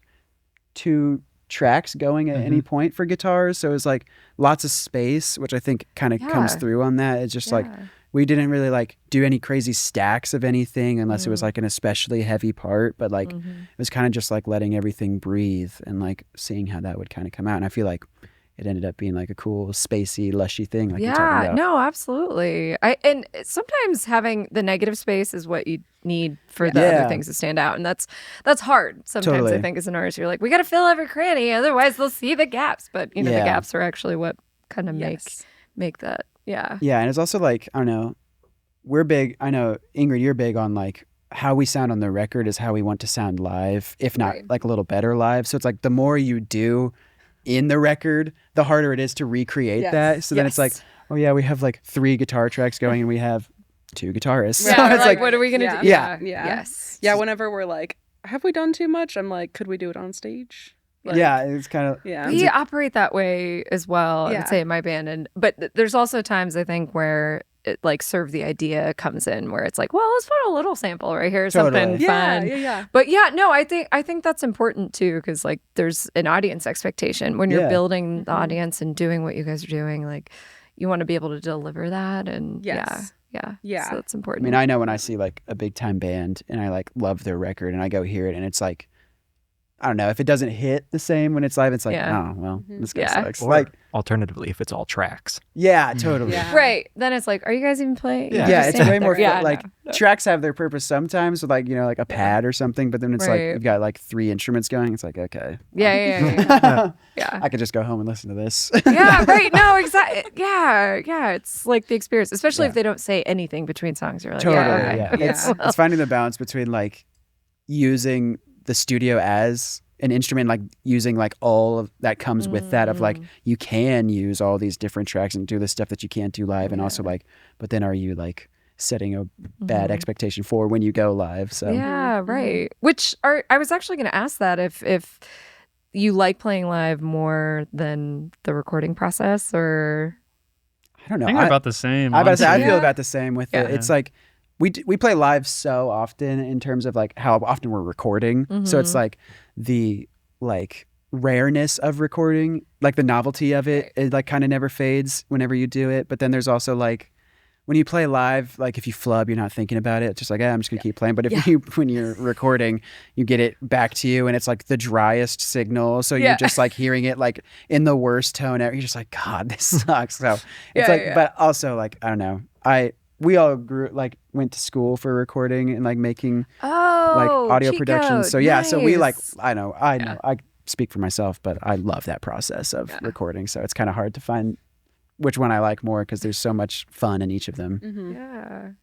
S1: 2 tracks going at any point for guitars, so it was like lots of space, which I think kind of comes through on that. It's just like we didn't really like do any crazy stacks of anything unless it was like an especially heavy part, but like it was kind of just like letting everything breathe and like seeing how that would kind of come out. And I feel like it ended up being like a cool, spacey, lushy thing. Like you're talking about.
S2: No, absolutely. And sometimes having the negative space is what you need for the other things to stand out, and that's hard. Sometimes I think as an artist, you're like, we got to fill every cranny, otherwise they'll see the gaps. But you know, the gaps are actually what kind of make that. Yeah. Yeah,
S1: and it's also like, I don't know, we're big. I know Ingrid, you're big on like how we sound on the record is how we want to sound live, if not like a little better live. So it's like the more you do in the record, the harder it is to recreate that. So then it's like, oh yeah, we have like 3 guitar tracks going and we have 2 guitarists.
S2: Yeah,
S1: so it's like,
S2: what are we gonna do?
S5: Yeah, whenever we're like, have we done too much? I'm like, could we do it on stage? Like,
S1: it's kind of
S2: we operate that way as well. I would say in my band, but there's also times I think where it like serve the idea comes in, where it's like, well, let's put a little sample right here, something fun. But no, I think that's important too, because like there's an audience expectation when you're building the audience and doing what you guys are doing. Like you want to be able to deliver that, and so that's important.
S1: I mean, I know when I see like a big time band and I like love their record and I go hear it and it's like, I don't know, if it doesn't hit the same when it's live, it's like, oh, well, this guy sucks.
S3: Or
S1: like,
S3: alternatively, if it's all tracks.
S1: Yeah, totally.
S2: Right. Then it's like, are you guys even playing?
S1: Yeah, it's way more like tracks have their purpose sometimes with like, you know, like a pad or something, but then it's like you've got like 3 instruments going. It's like, okay.
S2: Yeah.
S1: I could just go home and listen to this.
S2: Right. No, exactly. Yeah. It's like the experience, especially if they don't say anything between songs. You're like,
S1: totally. It's finding the balance between like using the studio as an instrument, like using like all of that comes with that of like you can use all these different tracks and do the stuff that you can't do live, and also like, but then are you like setting a bad expectation for when you go live? So
S2: right. Which I was actually going to ask that if you like playing live more than the recording process, or
S1: I don't know.
S4: I think about the same.
S1: I feel about the same with it. It's like we play live so often in terms of like how often we're recording. So it's like the like rareness of recording, like the novelty of it, it like kind of never fades whenever you do it. But then there's also like when you play live, like if you flub, you're not thinking about it. It's just like, I'm just gonna keep playing. But if when you're recording, you get it back to you and it's like the driest signal. So you're just like hearing it like in the worst tone ever. You're just like, God, this sucks. So it's like, but also like, I don't know. We all went to school for recording and like making like audio productions. So so we like, I know, I speak for myself, but I love that process of recording. So it's kind of hard to find which one I like more because there's so much fun in each of them.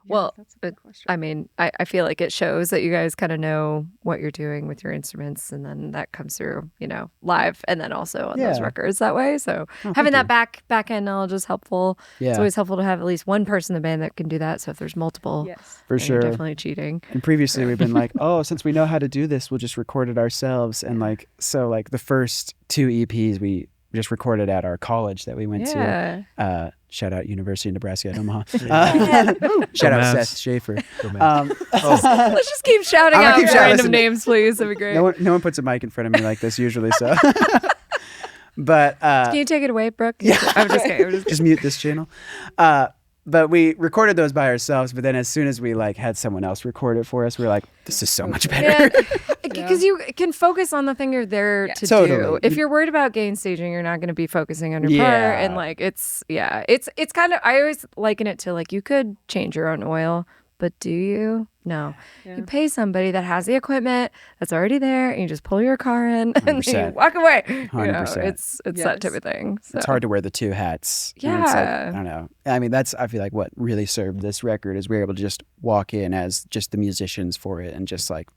S2: Well, that's a good question. I mean, I feel like it shows that you guys kind of know what you're doing with your instruments, and then that comes through, you know, live, and then also on those records that way. So having that back end knowledge is helpful. It's always helpful to have at least one person in the band that can do that. So if there's multiple,
S1: for sure,
S2: you're definitely cheating.
S1: And previously we've been like, oh, since we know how to do this, we'll just record it ourselves. And like, so like the first 2 EPs, we just recorded at our college that we went
S2: Yeah.
S1: to. Shout out University of Nebraska at Omaha.
S2: Yeah.
S1: Shout out
S4: Mavs.
S1: Seth Schaefer.
S2: Let's just keep shouting
S1: I'm gonna
S2: out
S1: keep shouting.
S2: random
S1: Listen,
S2: names, please. That'd be great.
S1: No one puts a mic in front of me like this usually, so. But
S2: Can you take it away, Brooke? Yeah. I'm just kidding.
S1: just mute this channel. But we recorded those by ourselves. But then as soon as we like had someone else record it for us, we were like, this is so much better.
S2: Because you can focus on the thing you're there to do.
S1: Totally.
S2: If you're worried about gain staging, you're not going to be focusing on your
S1: Yeah.
S2: part. And like, it's kind of, I always liken it to like, you could change your own oil, but do you? No.
S5: Yeah.
S2: You pay somebody that has the equipment that's already there, and you just pull your car in and then you
S1: 100%.
S2: walk away. You know,
S1: 100%.
S2: it's that type of thing. So.
S1: It's hard to wear the two hats. And it's like,
S2: Yeah.
S1: I don't know. I mean, I feel like what really served this record is we were able to just walk in as just the musicians for it and just like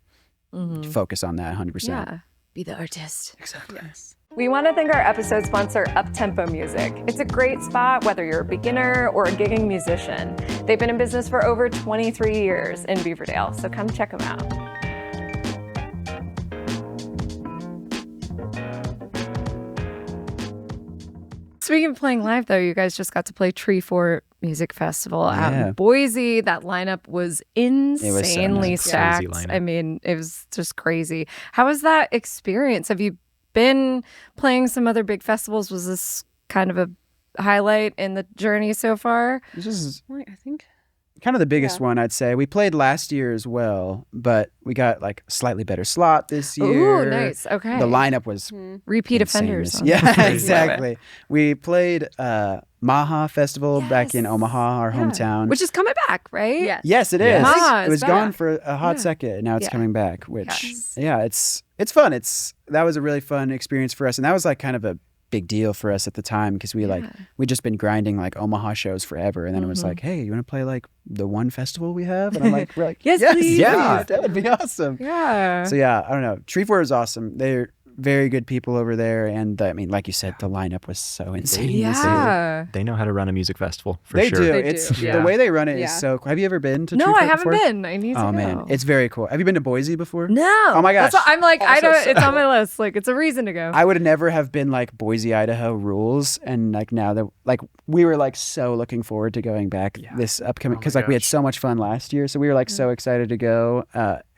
S1: focus on that 100%.
S2: Yeah. Be the artist.
S1: Exactly.
S2: We want to thank our episode sponsor, Uptempo Music. It's a great spot whether you're a beginner or a gigging musician. They've been in business for over 23 years in Beaverdale, so come check them out. Speaking of playing live, though, you guys just got to play Tree Fort Music Festival out
S1: Yeah.
S2: in Boise. That lineup was insanely
S1: nuts.
S2: stacked.
S3: Crazy lineup.
S2: I mean, it was just crazy. How was that experience? Have you been playing some other big festivals? Was this kind of a highlight in the journey so far?
S1: This is
S5: Wait, I think.
S1: kind of the biggest
S5: Yeah.
S1: one, I'd say. We played last year as well, but we got like a slightly better slot this year.
S2: Ooh, nice. Okay.
S1: The lineup was
S2: Repeat
S1: insane
S2: offenders.
S1: this-
S2: on
S1: Yeah,
S2: that.
S1: exactly. We played Maha Festival back in
S2: Yes.
S1: Omaha, our
S2: Yeah.
S1: hometown.
S2: Which is coming back, right?
S5: Yes.
S1: Yes, it
S3: Yes.
S1: is.
S2: Maha
S1: It
S2: is
S1: was gone
S2: back.
S1: for a hot
S2: Yeah.
S1: second, and now it's
S2: Yeah.
S1: coming back. Which,
S2: Yes.
S1: yeah, it's fun. That was a really fun experience for us, and that was like kind of a big deal for us at the time because we'd just been grinding like Omaha shows forever, and then it was like, hey, you want to play like the one festival we have? And we're like,
S2: Yes, please.
S1: yeah, that would be awesome.
S2: Yeah.
S1: So yeah, I don't know. Treefort is awesome. They're very good people over there, and I mean, like you said, the lineup was so insane. this year.
S2: yeah.
S3: They know how to run a music festival for
S1: They
S3: sure.
S1: do.
S5: They
S1: It's
S5: do,
S1: the
S5: yeah.
S1: way they run it is
S5: Yeah.
S1: so cool. Have you ever been to
S2: No,
S1: Treefort
S2: I haven't
S1: before?
S2: been. I need to
S1: Oh
S2: go.
S1: man, it's very cool. Have you been to Boise before?
S2: No.
S1: Oh my gosh.
S2: That's what I'm like, I
S5: Also
S2: don't.
S5: so-
S2: It's on my list. Like, it's a reason to go.
S1: I would never have been like Boise, Idaho rules, and like now that like we were like so looking forward to going back this upcoming
S4: Oh my
S1: because like we had
S4: gosh.
S1: so much fun last year, so we were like so excited to go.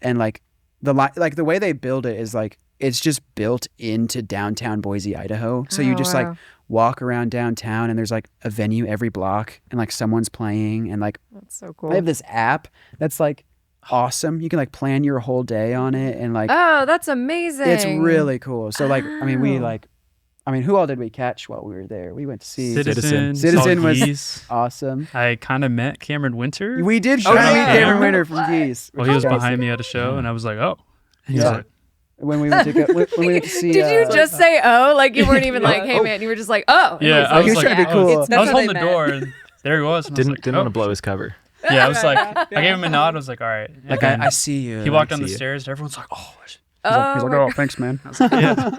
S1: And like the way they build it is like it's just built into downtown Boise, Idaho. So you
S2: Oh,
S1: just
S2: wow.
S1: like walk around downtown, and there's like a venue every block, and like someone's playing, and like
S2: That's so cool.
S1: I have this app that's like awesome. You can like plan your whole day on it, and like
S2: Oh, that's amazing.
S1: it's really cool. So like I mean
S2: Oh.
S1: who all did we catch while we were there? We went to see
S4: Citizen.
S1: Citizen was
S4: Geese.
S1: awesome.
S4: I kind of met Cameron Winter.
S1: We did
S2: Oh,
S1: try to meet
S2: yeah.
S1: Cameron Winter from Geese.
S4: Well,
S1: which
S4: he was
S1: awesome.
S4: behind me at a show, and I was like, "Oh." And he
S1: Yeah.
S4: was like,
S1: when we went to go, when we went to see.
S2: Did you just say oh? Like you weren't even like, hey
S1: Oh.
S2: man, you were just like, oh. And
S4: "Yeah."
S2: he's
S4: I was
S1: he was
S4: like,
S1: trying to be
S4: "Oh."
S1: cool.
S4: I was
S5: That's how
S4: holding the
S5: they
S4: door,
S5: met.
S4: and there he was. And I was
S3: Didn't
S4: like,
S3: didn't
S4: "Oh."
S3: want to blow his cover.
S4: Yeah, I was like, I gave him a nod. I was like, "All right." And
S1: Like
S4: then
S1: I see you.
S4: he walked down
S3: see
S4: the
S3: you.
S4: stairs, and everyone's like, "Oh."
S1: He's like, oh, thanks, man.
S4: Yeah,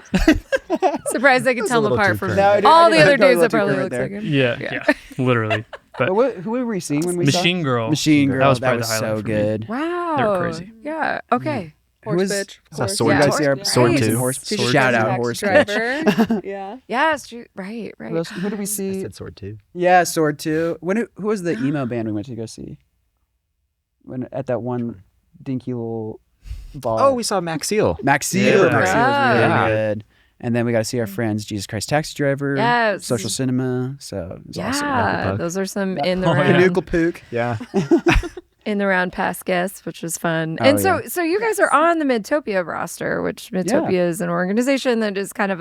S2: surprised I could tell
S3: a
S2: him
S3: little
S2: apart
S3: too
S2: from
S3: current.
S1: No, I did-
S2: all
S1: I
S2: the
S1: did
S2: other
S1: go a
S2: dudes
S1: little
S2: that
S1: too
S2: probably
S1: current
S2: looks like
S1: there.
S2: him.
S4: yeah, literally. But
S1: Who were we seeing when we saw?
S4: Machine Girl.
S1: Machine Girl.
S4: That was
S1: That
S4: probably
S1: was
S4: the highlight
S1: so
S4: for me.
S1: good.
S2: Wow.
S4: They were crazy.
S2: Yeah. Okay.
S1: Who
S5: Horse
S1: was-
S5: bitch. Of
S3: Saw
S5: course.
S3: Sword
S1: You
S2: Yeah.
S1: guys see our
S2: Nice.
S3: Sword
S1: Sword
S3: two.
S1: Horse.
S5: Sword
S1: Shout
S5: two.
S1: out
S5: Taxi
S1: Horse bitch.
S5: driver. Yeah.
S2: Yes. Right.
S1: Who
S2: Right.
S1: else- who did we
S3: I
S1: see?
S3: said Sword too.
S1: Yeah, Sword 2. Who was the emo band we went to go see? When at that one dinky little bar.
S3: Oh, we saw Max Seal.
S1: Maxie.
S4: Yeah.
S1: Maxie was really
S3: Yeah.
S1: good. And then we got to see our friends Jesus Christ Taxi Driver,
S2: Yes.
S1: Social Cinema. So it was awesome.
S2: Yeah.
S3: Puck.
S2: Those are some in the
S4: Oh, yeah.
S2: round.
S1: Canoodle Pook.
S3: Yeah.
S2: In the round past guests, which was fun.
S1: Oh,
S2: And so you guys are on the Midtopia roster, which Midtopia is an organization that is kind of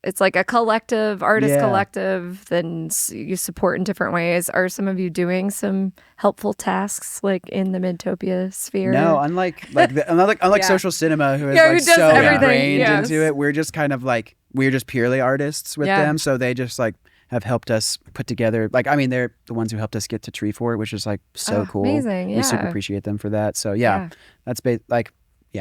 S2: it's like a collective, artist
S1: Yeah.
S2: collective, then you support in different ways. Are some of you doing some helpful tasks like in the Midtopia sphere?
S1: No, unlike
S5: Yeah.
S1: Social Cinema, who is
S2: Yeah, who
S1: like
S2: does
S1: so
S2: everything,
S1: ingrained
S2: yes.
S1: into it. We're just kind of like we're just purely artists with
S2: Yeah.
S1: them. So they just like have helped us put together. Like I mean, they're the ones who helped us get to Tree Fort, which is like so
S2: Oh,
S1: cool.
S2: amazing,
S1: We super
S2: yeah.
S1: appreciate them for that. So
S2: Yeah.
S1: that's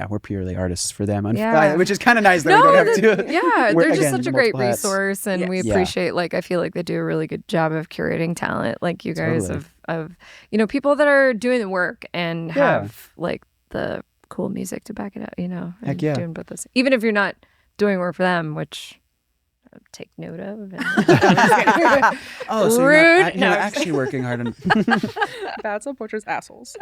S1: we're purely artists for them.
S2: Yeah.
S1: Which is kind of nice that we don't have to.
S2: Yeah,
S1: we're-
S2: they're just
S1: again,
S2: such a great
S1: multiple hats.
S2: resource, and we
S1: Yes.
S2: appreciate. Like, I feel like they do a really good job of curating talent. Like you guys
S1: Totally.
S2: of people that are doing the work and
S1: Yeah.
S2: have like the cool music to back it up.
S1: Heck
S2: and
S1: yeah.
S2: doing both those. Even if you're not doing work for them, which take note of.
S1: Oh, so
S2: Rude.
S1: you're not actually working hard on.
S5: Bats on portraits, assholes.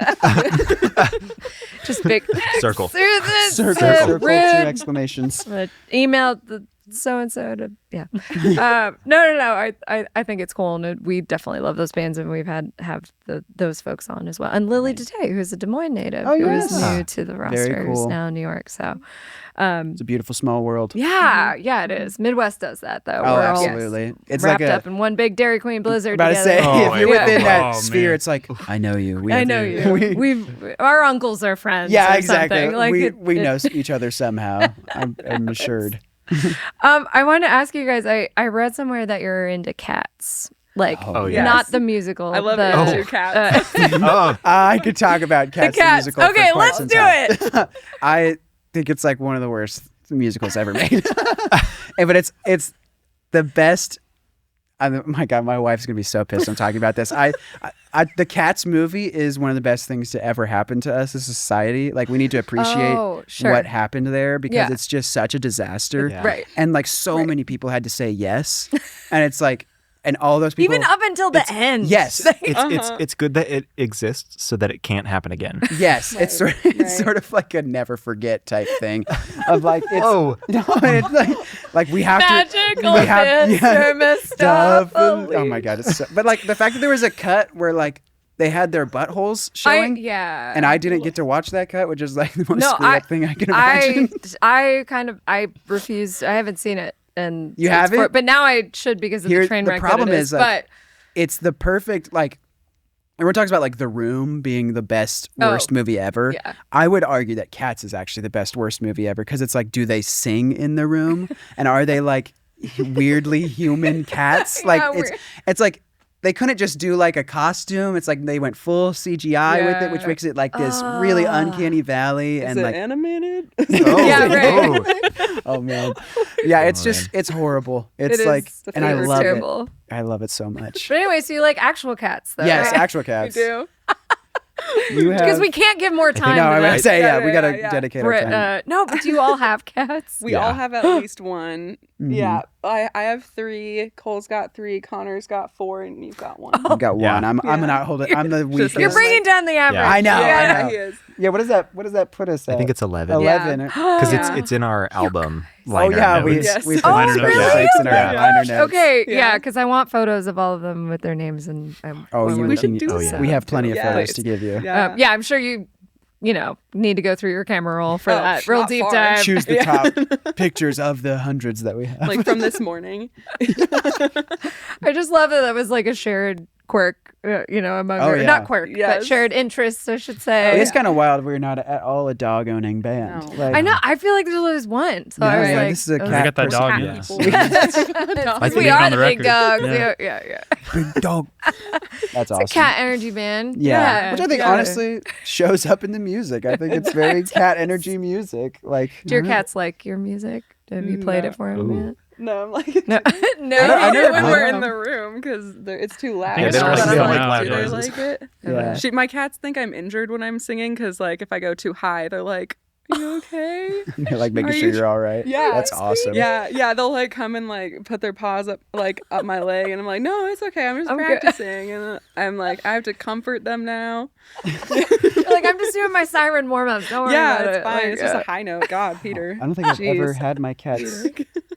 S2: Just big
S3: Circle.
S1: Circle, two
S2: rude.
S1: exclamations.
S2: Email the so-and-so to, yeah. No. I think it's cool. And we definitely love those bands, and we've have those folks on as well. And Lily Detay, who's a Des Moines native, who is new to the roster, who's now in New York. So
S1: It's a beautiful small world.
S2: yeah, it is. Midwest does that, though.
S1: Oh,
S2: We're all
S1: absolutely. It's
S2: wrapped
S1: like
S2: up in one big Dairy Queen blizzard
S1: about to
S2: together.
S1: say, if you're within that
S4: Oh,
S1: sphere,
S4: man.
S1: it's like, I know you.
S2: I know you. Our uncles are friends.
S1: Yeah,
S2: or
S1: exactly.
S2: something. Like
S1: we know each other somehow. I'm assured.
S2: I wanted to ask you guys. I read somewhere that you're into Cats, like
S3: yes.
S2: not the musical.
S5: I love
S2: the,
S5: it too, Cats.
S3: Oh,
S1: I could talk about Cats the
S2: Cats.
S1: musical.
S2: Okay,
S1: for quite
S2: let's
S1: some
S2: do
S1: time.
S2: it.
S1: I think it's like one of the worst musicals ever made. But it's the best. My God, my wife's gonna be so pissed I'm talking about this. The Cats movie is one of the best things to ever happen to us as a society. Like, we need to appreciate what happened there, because it's just such a disaster.
S3: Yeah.
S2: Right.
S1: And like so many people had to say yes, and it's like, and all those people
S2: Even up until the end.
S1: Yes.
S3: it's good that it exists so that it can't happen again.
S1: Yes, it's sort of like a never forget type thing of like, it's,
S3: Oh.
S1: no, it's like we have
S2: Magical
S1: to we have
S2: Mr.
S1: oh my God, it's so, but like the fact that there was a cut where like they had their buttholes showing, and I didn't get to watch that cut, which is like the most screwed up thing I can imagine.
S2: I refused. I haven't seen it. And
S1: You haven't?
S2: but now I should, because of the train wreck.
S1: The problem
S2: that it
S1: is, like,
S2: but
S1: it's the perfect, like, everyone talks about like The Room being the best worst movie ever.
S2: Yeah.
S1: I would argue that Cats is actually the best worst movie ever, because it's like, do they sing in the room, and are they like weirdly human cats? Like it's like they couldn't just do like a costume. It's like they went full CGI with it, which makes it like this really uncanny valley.
S5: Is
S1: and
S5: it
S1: like
S5: animated?
S2: Yeah, right.
S1: oh man, yeah, it's just it's horrible. It's
S2: It
S1: like,
S2: is.
S1: and I
S2: It's
S1: love
S2: terrible.
S1: it. I love it so much.
S2: But anyway, so you like actual cats, though?
S1: Yes,
S2: right?
S1: actual
S5: You
S1: cats.
S5: do?
S1: You have
S2: Because we can't give more time.
S1: no,
S2: to
S1: I
S2: that.
S1: would say we
S5: Yeah,
S1: gotta
S5: yeah.
S1: dedicate our time.
S2: No, but do you all have cats?
S5: We all have at least one.
S1: Mm-hmm.
S5: Yeah. I have 3. Cole's got 3. Connor's got 4, and you've got 1.
S1: I've got
S3: Yeah.
S1: one. I'm not holding. I'm the weakest.
S2: You're bringing down the average.
S1: I know.
S5: Yeah,
S1: I know.
S5: he is.
S1: Yeah, what does that put us at?
S3: I think it's 11.
S1: 11.
S3: Because
S5: Yeah.
S3: it's in our album
S1: Oh
S3: liner
S1: yeah,
S3: notes.
S5: Yes.
S1: we put
S2: Oh,
S1: special
S2: really?
S1: breaks in our
S3: Yeah.
S1: liner notes.
S2: Okay,
S5: Yeah.
S2: yeah, because I want photos of all of them with their names, and
S5: We should do
S3: yeah.
S5: that.
S1: We have plenty of
S5: Yeah.
S1: photos to give you.
S5: Yeah.
S2: yeah, I'm sure you need to go through your camera roll for that real
S5: not
S2: deep
S5: far.
S2: dive.
S1: Choose the top pictures of the hundreds that we have.
S5: Like from this morning.
S2: I just love that was like a shared quirk, among
S1: Oh, yeah.
S2: not quirk, but
S5: Yes.
S2: shared interests, I should say.
S1: It's kind of wild. We're not at all a dog owning band.
S5: No.
S2: I know. I feel like there's always one. So I was
S1: yeah,
S2: like,
S1: this is a
S2: I was
S1: cat
S4: got that
S1: person.
S4: dog,
S5: Cat
S4: yeah.
S5: people.
S4: I think
S2: we
S4: leave it
S2: are
S4: on
S2: the
S4: the
S2: big
S4: record.
S2: dogs.
S4: Yeah.
S2: Yeah.
S1: Big dog. That's awesome.
S2: Cat energy band.
S1: Yeah. Which I think
S2: Yeah.
S1: honestly shows up in the music. I think it's very cat energy music. Like,
S2: Do your cats like your music? Have you played it for them
S3: Ooh.
S2: yet?
S5: No, I'm like,
S2: No,
S1: I
S5: I
S1: never
S5: do when we're
S1: played
S5: in the room because it's too loud.
S4: Yeah,
S3: they don't
S5: But
S3: like- they
S5: I'm
S3: don't
S4: like loud
S5: do they
S3: noises.
S5: like it?
S1: Yeah.
S5: My cats think I'm injured when I'm singing because, like, if I go too high, they're like, "Are you okay?"
S1: You're like making
S5: Are
S1: sure
S5: you-
S1: you're all right.
S5: Yeah.
S1: That's awesome.
S5: Yeah. They'll like come and like put their paws up my leg, and I'm like, "No, it's okay. I'm just
S2: I'm good."
S5: practicing." And I'm like, I have to comfort them now.
S2: like I'm just doing my siren warm-ups. Don't worry
S5: Yeah,
S2: about
S5: it's
S2: it.
S5: fine.
S2: Like,
S5: It's just a high note. God, Peter.
S1: I don't think I've ever
S5: Jeez.
S1: had my cats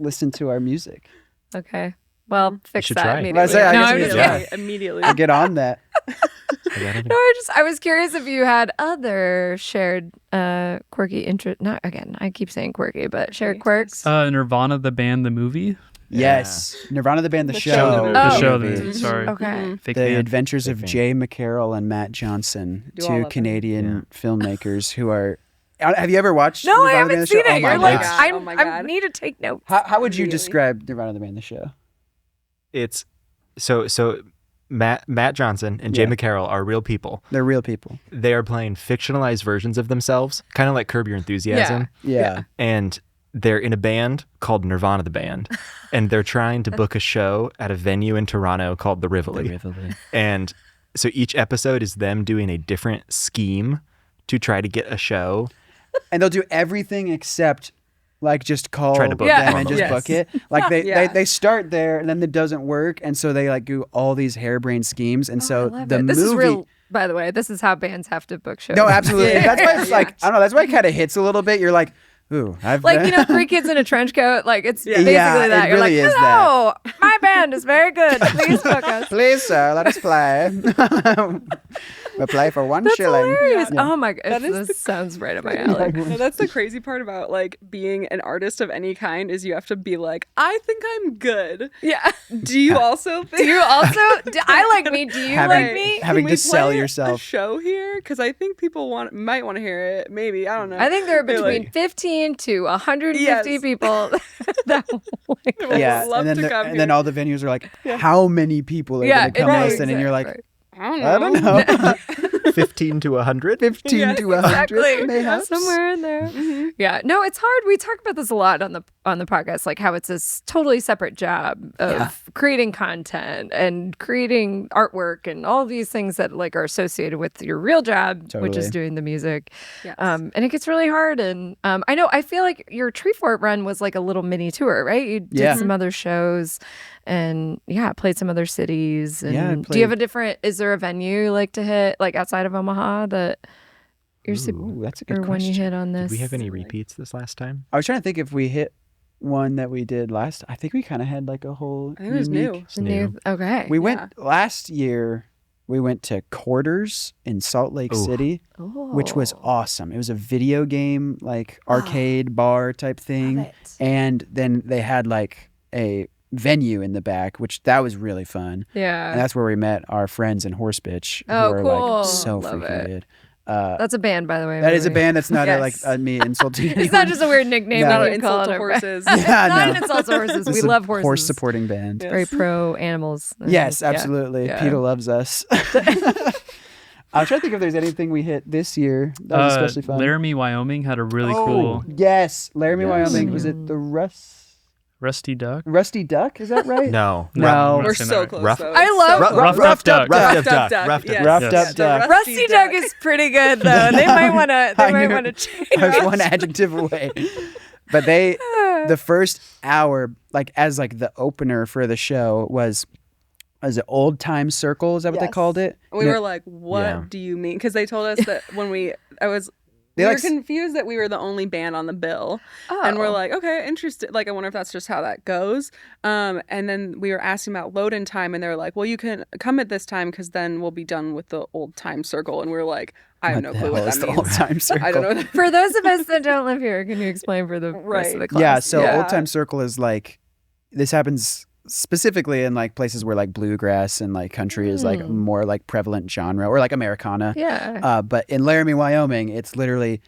S1: listen to our music.
S2: Okay. Well, fix
S3: should
S2: that
S3: try.
S2: immediately.
S1: I say, I
S2: no,
S1: guess
S2: I'm
S1: we
S2: just
S1: should.
S2: kidding.
S3: Yeah.
S5: Immediately.
S1: I'll get on that.
S2: No, I was curious if you had other shared quirky interest. Not again. I keep saying quirky, but shared quirks.
S4: Nirvana, the band, the movie.
S1: Yes. Nirvana the band, the,
S5: The
S1: show.
S5: show, the movie.
S4: The
S2: Oh.
S4: show,
S1: movie.
S4: the movie. Sorry.
S2: Okay.
S4: Fake
S1: The
S4: fan.
S1: Adventures of
S3: Big fan.
S1: Jay McCarroll and Matt Johnson,
S5: Do all
S1: two
S5: of them.
S1: Canadian filmmakers who are. Have you ever watched?
S2: No, I
S1: Nirvana the
S2: haven't
S1: Band, the
S2: seen
S1: show?
S2: it.
S1: Oh my
S2: You're like,
S1: gosh.
S5: God. Oh my
S2: I
S5: God.
S2: need to take notes.
S1: How would you
S5: Really?
S1: describe Nirvana the Band, the show?
S3: It's so Matt Johnson and Jay
S1: Yeah.
S3: McCarroll are real people.
S1: They're real people.
S3: They are playing fictionalized versions of themselves, kind of like Curb Your Enthusiasm.
S1: Yeah.
S3: And they're in a band called Nirvana the Band, and they're trying to book a show at a venue in Toronto called the Rivoli. And so each episode is them doing a different scheme to try to get a show.
S1: And they'll do everything except like just call
S3: Try to book
S1: them
S3: them
S1: and
S3: on
S1: just
S3: the
S1: book it. Like
S5: Yeah.
S1: they start there and then it doesn't work, and so they like do all these harebrained schemes, and
S2: I
S1: so
S2: love
S1: the
S2: it. This
S1: movie.
S2: is real. By the way, this is how bands have to book shows.
S1: No, absolutely.
S5: Yeah.
S1: That's why it's like I don't know. That's why it kind of hits a little bit. You're like, ooh, I've
S2: Like, you know, Three Kids in a Trench Coat. Like, it's
S5: Yeah.
S2: basically
S1: Yeah,
S2: that.
S1: it
S2: You're
S1: really
S2: like,
S1: is
S2: hello, my band is very good. Please book us.
S1: Please, sir, let us play. We'll play for $1
S2: That's
S1: shilling.
S2: hilarious.
S1: Yeah.
S2: Oh my god,
S5: That is
S2: this sounds right up my alley.
S5: No, that's the crazy part about like being an artist of any kind is you have to be like, I think I'm good.
S2: Yeah.
S5: Do you also think?
S2: Do you also? I like me. Do you
S1: Having-
S2: like me?
S1: having
S5: Can
S1: to
S5: we
S1: sell
S5: play
S1: yourself.
S5: a show here? Because I think people might want to hear it. Maybe, I don't know.
S2: I think there are
S5: They're
S2: between
S5: like,
S2: 15 to 150
S5: Yes.
S2: people that like
S5: Would
S1: Yeah,
S5: love
S1: and then
S5: to come
S1: and then
S5: here.
S1: all the venues are like, how many people are
S2: yeah,
S1: going to come
S5: right,
S1: listen? And you're like,
S2: right.
S5: I
S1: I don't know,
S3: 15 to 100.
S1: 15
S5: Yeah,
S1: to 100,
S2: Exactly.
S1: mayhaps.
S2: Somewhere in there.
S5: Mm-hmm.
S2: Yeah. No, it's hard. We talk about this a lot on the podcast, like how it's a totally separate job of creating content and creating artwork and all these things that like are associated with your real job, which is
S1: Totally.
S2: doing the music.
S5: Yes.
S2: And it gets really hard. And I feel like your Treefort run was like a little mini tour, right? You did
S1: Yeah.
S2: some other shows and played some other cities. And
S1: Yeah, I
S2: do you have
S1: played-
S2: is there a venue you like to hit like outside of Omaha that you're super,
S1: Ooh, that's a
S2: or
S1: good
S2: when you
S1: question.
S2: hit on this?
S3: Did we have any repeats this last time?
S1: I was trying to think if we hit one that we did last. I think we kind of had like a whole.
S5: I think it was
S1: unique-
S5: new.
S3: It's new.
S2: Okay.
S1: We
S5: Yeah.
S1: went last year. We went to Quarters in Salt Lake
S3: Ooh.
S1: City, which was
S2: Oh.
S1: awesome. It was a video game like arcade bar type thing,
S2: Love it.
S1: and then they had like a venue in the back, which that was really fun. And
S2: Yeah.
S1: that's where we met our friends in Horse Bitch, who
S2: Oh,
S1: are
S2: cool.
S1: like so
S2: Love
S1: freaking
S2: it.
S1: good.
S2: That's a band, by the way.
S1: That is a
S2: everybody.
S1: band. That's not
S5: Yes.
S1: me insulting anyone.
S2: It's not just a weird nickname
S1: No.
S2: that
S5: Not
S2: we
S5: an
S2: call
S5: insult
S2: it.
S5: to horses.
S1: Yeah,
S2: Not
S1: no.
S2: an insult to horses.
S1: This
S2: We
S1: is a
S2: love horses.
S1: horse supporting band.
S5: Yes.
S2: Very pro animals.
S1: Yes,
S2: Yeah.
S1: absolutely.
S2: Yeah.
S1: Peter loves us. I'm trying to think if there's anything we hit this year that was especially fun.
S4: Laramie, Wyoming had a really
S1: Oh,
S4: cool
S1: yes, Laramie,
S3: Yes.
S1: Wyoming. Was it the
S4: Rusty Duck.
S1: Rusty Duck? Is that right?
S3: No.
S1: No.
S4: I'm not
S5: We're
S4: saying
S5: so
S4: that right.
S5: close.
S3: Rough-
S5: though.
S2: I
S5: It's
S2: love-
S5: so
S4: Rough
S5: close.
S4: Duck.
S3: Roughed Up Duck.
S5: Yes.
S3: Roughed Up
S5: Yes.
S1: Roughed
S4: Yes.
S1: Up
S5: The
S1: Duck.
S2: Rusty Duck is pretty good though. They might want to. They
S1: I
S2: might
S1: knew-
S2: want to change.
S1: I was one adjective away. But the first hour, like as like the opener for the show was it Old Time Circle? Is that what they
S5: Yes.
S1: called it?
S5: We
S1: And
S5: were like, what
S3: Yeah.
S5: do you mean? Because they told us that when we
S1: They
S5: were
S1: like s-
S5: confused that we were the only band on the bill.
S2: Oh.
S5: And we're like, okay, interested. Like, I wonder if that's just how that goes. And then we were asking about load-in time, and they were like, well, you can come at this time because then we'll be done with the Old Time Circle. And we're like, I have no
S1: the
S5: clue
S1: hell
S5: what
S1: is
S5: that
S1: the
S5: means.
S1: Old Time Circle?
S5: I don't know. What that
S2: For those of us that don't live here, can you explain for the rest of the class?
S1: Yeah, so
S5: Yeah.
S1: Old Time Circle is like this happens specifically in like places where like bluegrass and like country is like more like prevalent genre, or like Americana.
S2: Yeah.
S1: But in Laramie, Wyoming, it's literally,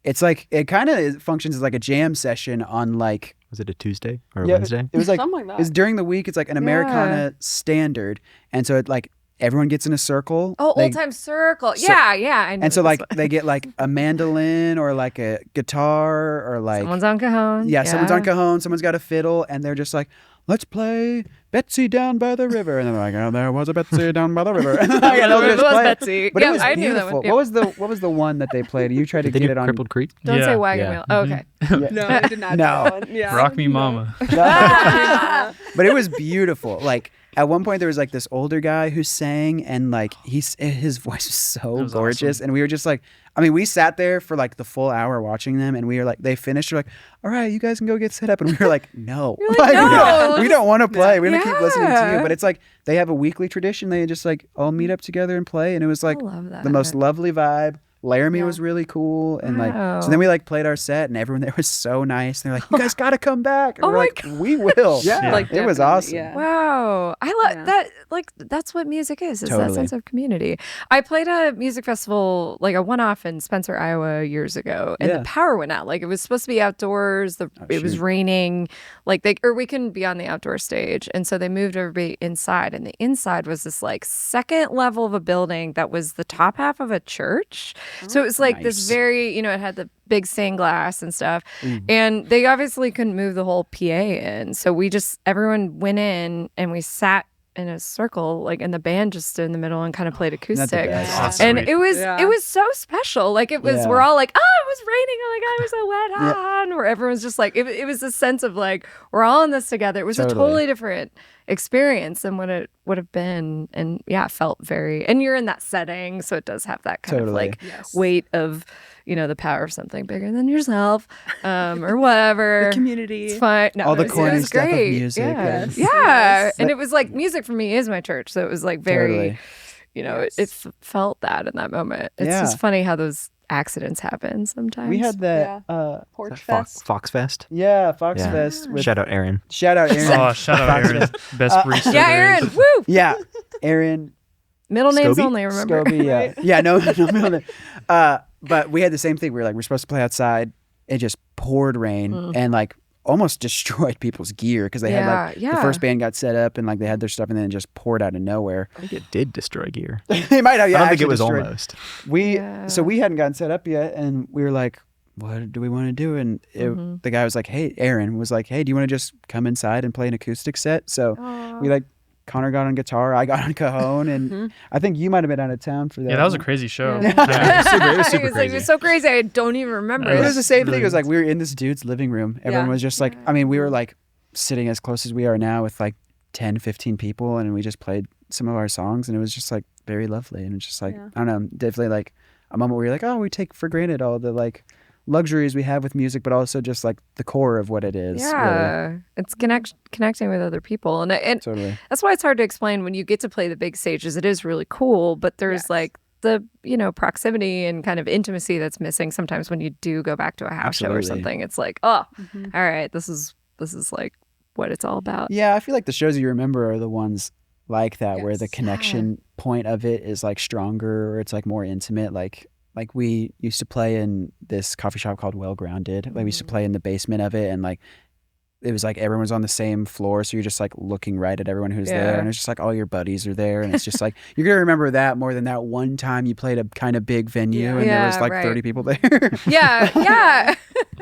S1: it's like it kind of functions as like a jam session on like
S3: Was it a Tuesday or a
S1: yeah,
S3: Wednesday?
S1: It was like
S5: Something like
S1: it was
S5: that.
S1: during the week. It's like an Americana standard, and so it like everyone gets in a circle.
S2: Oh,
S1: They-
S2: Old Time Circle.
S1: So-
S2: Yeah, yeah. I know
S1: And so
S2: this
S1: like
S2: one.
S1: they get like a mandolin or like a guitar or like
S2: Someone's on cajon.
S1: yeah, someone's on cajon, someone's got a fiddle, and they're just like, let's play Betsy Down by the River. And they're like, oh, there was a Betsy down by the river. And they'll
S2: It
S1: just
S2: was
S1: play it.
S2: Betsy.
S1: But
S2: Yeah,
S1: it was
S2: I knew that
S1: beautiful.
S2: one. Yeah.
S1: What was the one that they played? You tried to
S3: Did they
S1: get
S3: do
S1: it on.
S3: Crippled Creek?
S2: Don't say
S4: Yeah.
S2: wagon
S3: Yeah.
S2: wheel. Oh, okay.
S5: No, they did not. do
S1: No.
S5: that one. Yeah.
S4: Rock Me Mama.
S1: But it was beautiful. Like at one point there was like this older guy who sang, and like his voice was so
S4: was
S1: gorgeous,
S4: awesome.
S1: and we were just like, I mean, we sat there for like the full hour watching them, and we were like, they finished, we're like, all right, you guys can go get set up, and we were like, no,
S2: You're like, no,
S1: we don't want to play. We're gonna keep listening to you.
S2: Yeah.
S1: But it's like they have a weekly tradition. They just like all meet up together and play, and it was like
S2: I love that.
S1: the most lovely vibe. Laramie
S5: Yeah.
S1: was really cool, and like
S2: Wow.
S1: so then we like played our set, and everyone there was so nice. They're like, you guys got to come back, and
S2: Oh
S1: we're
S2: my
S1: like, we will.
S4: Yeah.
S5: Like,
S1: it was
S5: definitely,
S1: awesome.
S5: Yeah.
S2: Wow. I love
S5: Yeah.
S2: that. Like, that's what music is that
S1: Totally.
S2: sense of community. I played a music festival, like a one off in Spencer, Iowa years ago, and
S1: Yeah.
S2: the power went out. Like, it was supposed to be outdoors. It was
S1: shoot.
S2: raining. Like, we couldn't be on the outdoor stage. And so they moved everybody inside. And the inside was this, like, second level of a building that was the top half of a church. So it was like this
S1: Nice.
S2: very, it had the big stained glass and stuff. And they obviously couldn't move the whole PA in. So everyone went in and we sat in a circle, like, and the band just stood in the middle and kind of played acoustic.
S1: best?
S2: And
S4: Sweet.
S2: it was so special. Like, it was,
S1: Yeah.
S2: we're all like, oh, it was raining. Oh my God, it was so wet. And where everyone's just like, it was a sense of like, we're all in this together. It was a totally different experience than what it would have been. And yeah, it felt very, and you're in that setting. So it does have that kind of like weight of, you know, the power of something bigger than yourself, or whatever.
S5: The community.
S2: It's fine. No,
S1: All the
S2: it was
S1: corny stuff of
S2: great.
S1: music.
S2: Yeah.
S1: Yes.
S2: Yeah. And it was like, music for me is my church. So it was like very, you know, it felt that in that moment. It's just funny how those accidents happen sometimes.
S1: We had that.
S5: Porch
S3: Fox,
S5: Fest.
S3: Fox Fest.
S1: Yeah, Fox Fest. With,
S3: Shout out Aaron.
S1: shout out Aaron.
S4: Oh, shout out Aaron. Best barista.
S2: Yeah,
S4: there
S2: Aaron.
S4: is.
S2: Woo!
S1: Yeah, Aaron.
S2: Middle names
S3: Scobie?
S2: only, remember?
S1: Scobie, yeah. Yeah, no middle name. But we had the same thing. We were like, we're supposed to play outside. It just poured rain and like almost destroyed people's gear because they had like the first band got set up and like they had their stuff and then it just poured out of nowhere.
S3: I think it did destroy gear.
S1: They might have. Yeah,
S3: I don't think
S1: actually
S3: it was
S1: destroyed.
S3: almost.
S1: So we hadn't gotten set up yet, and we were like, "What do we want to do?" And the guy was like, "Hey," Aaron was like, "Hey, do you want to just come inside and play an acoustic set?" So we like. Connor got on guitar, I got on cajon, and I think you might have been out of town for that.
S4: Yeah, that was a crazy show.
S3: It was super
S2: It
S3: crazy.
S2: was so crazy. I don't even remember
S1: It
S2: it.
S1: was the same thing. It was like we were in this dude's living room. Everyone
S5: Yeah.
S1: was just like, I mean, we were like sitting as close as we are now with like 10, 15 people, and we just played some of our songs, and it was just like very lovely. And it's just like, I don't know, definitely like a moment where you're like, oh, we take for granted all the like luxuries we have with music, but also just like the core of what it is.
S2: Yeah,
S1: really.
S2: it's connecting with other people, and
S1: Totally.
S2: that's why it's hard to explain when you get to play the big stages. It is really cool, but there's like the, you know, proximity and kind of intimacy that's missing sometimes when you do go back to a house show or something. It's like, oh, all right, this is like what it's all about.
S1: Yeah, I feel like the shows you remember are the ones like that, where the connection point of it is like stronger, or it's like more intimate. Like we used to play in this coffee shop called Well Grounded. Like we used to play in the basement of it, and like it was like everyone was on the same floor, so you're just like looking right at everyone who's there, and it's just like all your buddies are there, and it's just like you're gonna remember that more than that one time you played a kind of big venue and there was like 30 people there.
S2: Yeah.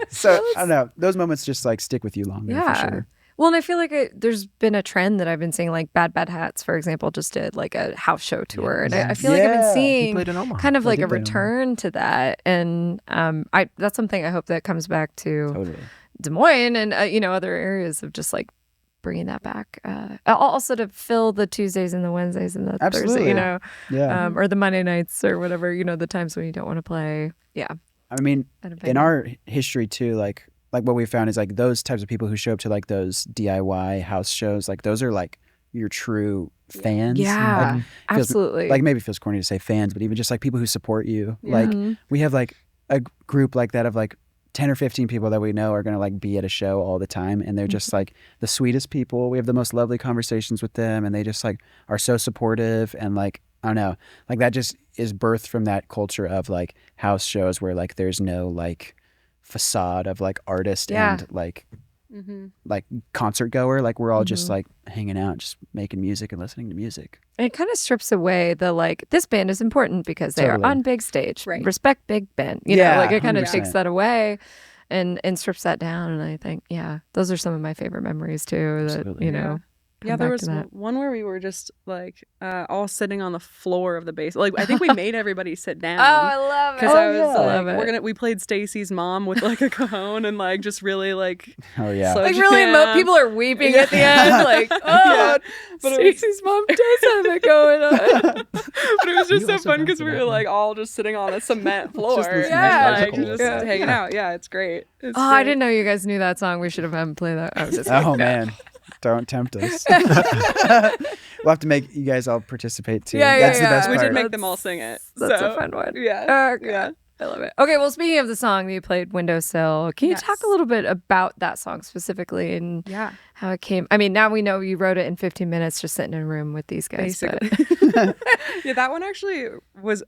S1: So I don't know, those moments just like stick with you longer for sure.
S2: Well, and I feel like there's been a trend that I've been seeing, like Bad Bad Hats, for example, just did like a house show tour. And I feel like I've been seeing
S3: played in Omaha.
S2: kind of like a
S1: did play in
S2: return to that. And that's something I hope that comes back to
S1: Totally.
S2: Des Moines and, you know, other areas of just like bringing that back. Also to fill the Tuesdays and the Wednesdays and the Thursdays, you know, or the Monday nights or whatever, you know, the times when you don't want to play. Yeah.
S1: I mean, in our history too, like what we found is like those types of people who show up to like those DIY house shows, like those are like your true fans.
S2: Yeah,
S1: like,
S2: absolutely.
S1: Like maybe it feels corny to say fans, but even just like people who support you. Like we have like a group like that of like 10 or 15 people that we know are going to like be at a show all the time, and they're just like the sweetest people. We have the most lovely conversations with them, and they just like are so supportive, and like I don't know, like that just is birthed from that culture of like house shows where like there's no like facade of like artist and like like concert goer. Like we're all just like hanging out, just making music and listening to music.
S2: And it kind of strips away the like, this band is important because they are on big stage.
S5: Right.
S2: Respect Big Ben. You know, like it kind of
S1: 100%.
S2: takes that away and strips that down. And I think, those are some of my favorite memories too. That,
S1: Absolutely.
S2: you know.
S5: Yeah, there was one where we were just like all sitting on the floor of the base. Like I think we made everybody sit down.
S2: Oh, I love it.
S5: Because I was
S2: love
S5: like,
S2: it.
S5: we played Stacy's mom with like a cajon and like just really like
S1: Oh yeah.
S5: slow
S2: Like really,
S5: jam.
S2: people are weeping at the end. Like, oh,
S5: But it was-
S2: Stacey's mom does have it going on.
S5: But it was just so
S3: also
S5: fun
S3: went
S5: because
S3: to
S5: we
S3: that
S5: were
S3: one.
S5: like all just sitting on a cement floor.
S1: listening
S2: to Yeah.
S5: Like,
S3: musicals.
S5: just hanging out. Yeah, it's great. It's
S2: I
S5: great.
S2: didn't know you guys knew that song. We should have had him play that. I was just
S1: Oh man, don't tempt us. We'll have to make you guys all participate too.
S2: Yeah,
S1: That's the best
S5: We
S1: part.
S5: did make them all sing it.
S2: That's
S5: so,
S2: a fun one.
S5: Yeah.
S2: Okay.
S5: Yeah.
S2: I love it. Okay, well, speaking of the song that you played, Windowsill, can you talk a little bit about that song specifically and how it came? I mean, now we know you wrote it in 15 minutes just sitting in a room with these guys.
S5: Basically. Yeah, that one actually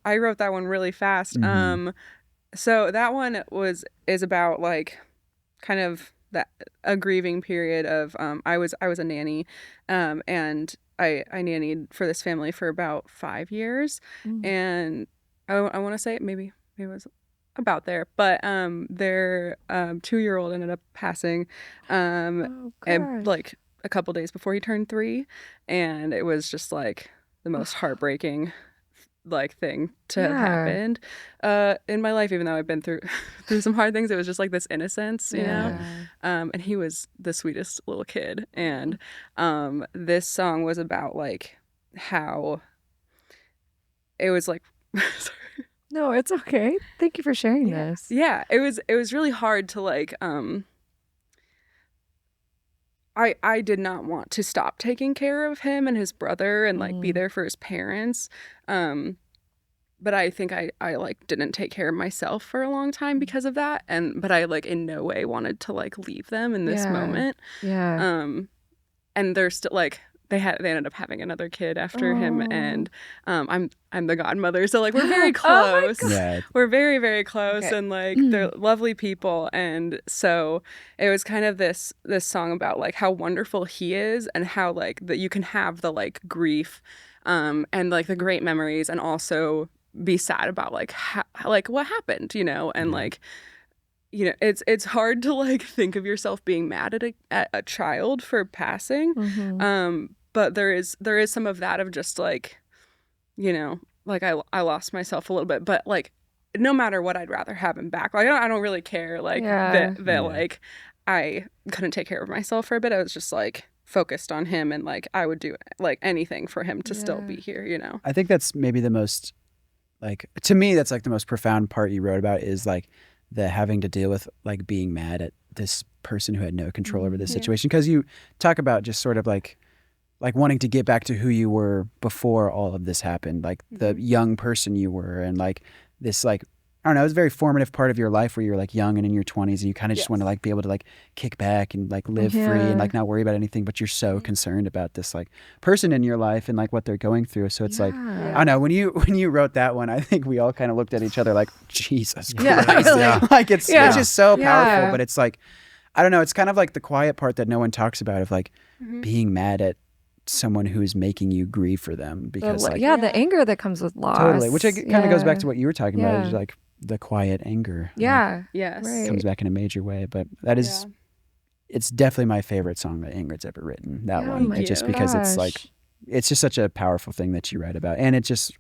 S5: I wrote that one really fast. So that one is about like kind of a grieving period of I was a nanny and I nannied for this family for about 5 years, and I want to say maybe it was about there, but their 2-year-old ended up passing, and like a couple days before he turned 3, and it was just like the most heartbreaking like thing to have happened in my life, even though I've been through some hard things. It was just like this innocence, you know. And he was the sweetest little kid, and this song was about like how it was like sorry.
S2: No, it's okay. Thank you for sharing this.
S5: Yeah, it was really hard to like I did not want to stop taking care of him and his brother and like be there for his parents. But I think I like didn't take care of myself for a long time because of that. But I like in no way wanted to like leave them in this moment.
S2: Yeah.
S5: And they're still like they ended up having another kid after him, and I'm the godmother, so like we're very close. We're very, very close, and like they're lovely people. And so it was kind of this song about like how wonderful he is, and how like that you can have the like grief and like the great memories, and also be sad about like like what happened, you know. And like, you know, it's hard to like think of yourself being mad at a child for passing. But there is some of that of just like, you know, like I lost myself a little bit, but like no matter what, I'd rather have him back. Like I don't really care like that like I couldn't take care of myself for a bit. I was just like focused on him, and like I would do like anything for him to still be here, you know.
S1: I think that's maybe the most, like, to me, that's like the most profound part you wrote about, is like the having to deal with like being mad at this person who had no control over this situation. Because you talk about just sort of like wanting to get back to who you were before all of this happened, like the young person you were, and like this, like, I don't know, it was a very formative part of your life where you're like young and in your 20s, and you kind of just want to like be able to like kick back and like live free and like not worry about anything, but you're so concerned about this like person in your life and like what they're going through. So it's like, I don't know, when you wrote that one, I think we all kind of looked at each other like, Jesus Christ. Like it's just so powerful, but it's like, I don't know, it's kind of like the quiet part that no one talks about of like being mad at someone who's making you grieve for them, because like
S2: the anger that comes with loss,
S1: totally, which kind of goes back to what you were talking about, is like the quiet anger, comes back in a major way. But that is it's definitely my favorite song that Ingrid's ever written, that one. It's just because it's like, it's just such a powerful thing that you write about, and it just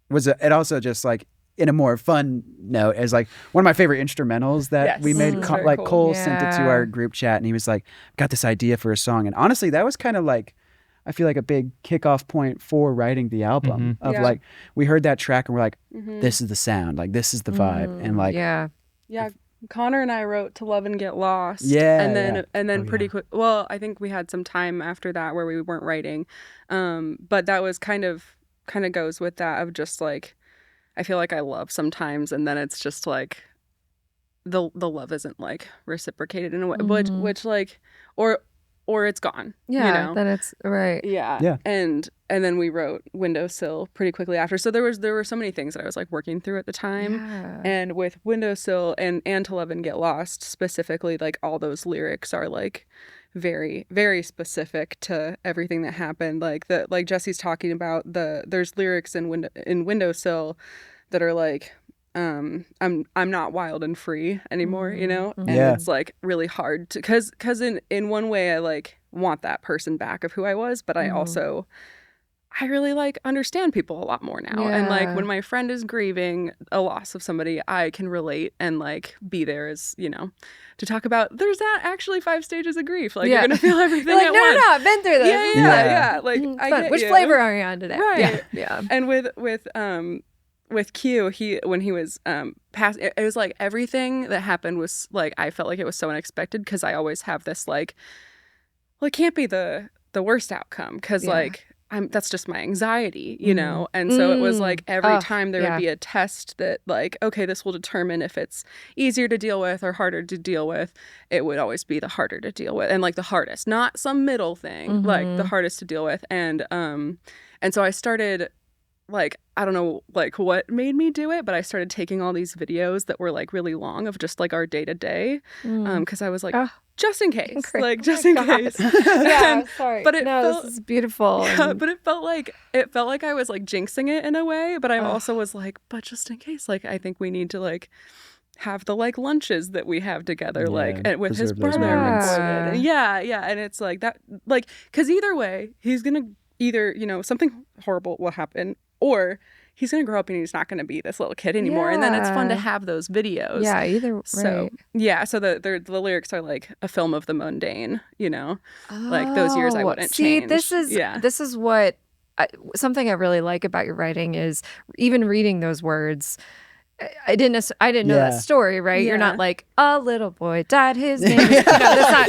S1: was it also just like in a more fun note, as like one of my favorite instrumentals that we made. Like cool. Cole sent it to our group chat, and he was like, got this idea for a song, and honestly that was kind of like, I feel like a big kickoff point for writing the album of like, we heard that track and we're like, this is the sound, like this is the vibe. And like,
S5: Connor and I wrote To Love and Get Lost. And then pretty quick, well, I think we had some time after that where we weren't writing. But that was kind of goes with that of just like, I feel like I love sometimes, and then it's just like the love isn't like reciprocated in a way, which like, or it's gone. You know?
S2: Then it's right.
S5: And then we wrote Windowsill pretty quickly after. So there were so many things that I was like working through at the time. And with Windowsill and To Love and Get Lost specifically, like all those lyrics are like very, very specific to everything that happened. Like Jesse's talking about, there's lyrics in Windowsill that are like, I'm not wild and free anymore, you know? And it's like really hard to, cause in one way I like want that person back of who I was, but I also, I really like understand people a lot more now. And like when my friend is grieving a loss of somebody, I can relate and like be there as, you know, to talk about, there's not actually 5 stages of grief. Like you're going to feel everything
S2: like,
S5: at
S2: no,
S5: once.
S2: No, I've been through this.
S5: Yeah. Like I get
S2: which
S5: you.
S2: flavor are you on today?
S5: Right.
S2: Yeah.
S5: And with Q, when he was past, it was like everything that happened was like, I felt like it was so unexpected, because I always have this like, well, it can't be the worst outcome, because like that's just my anxiety, you know? And so it was like every time there would be a test that like, okay, this will determine if it's easier to deal with or harder to deal with. It would always be the harder to deal with, and like the hardest, not some middle thing, like the hardest to deal with. And so I started, like, I don't know like what made me do it, but I started taking all these videos that were like really long of just like our day to day, because I was like, just in case, like just in case.
S2: Sorry.
S5: But
S2: this is beautiful.
S5: But it felt like I was like jinxing it in a way. But I also was like, but just in case, like I think we need to like have the like lunches that we have together,
S1: Yeah,
S5: like and with his
S1: preserve those
S5: brother
S1: moments.
S5: recorded. Yeah, and it's like that, like, because either way, he's gonna either something horrible will happen, or he's gonna grow up and he's not gonna be this little kid anymore, and then it's fun to
S2: Yeah.
S5: have those videos.
S2: Yeah, either
S5: So
S2: right.
S5: so the lyrics are like a film of the mundane, like those years I wouldn't change.
S2: This is what something I really like about your writing is even reading those words. I didn't know that story, right? You're not like a little boy died. His name. Is, that's not.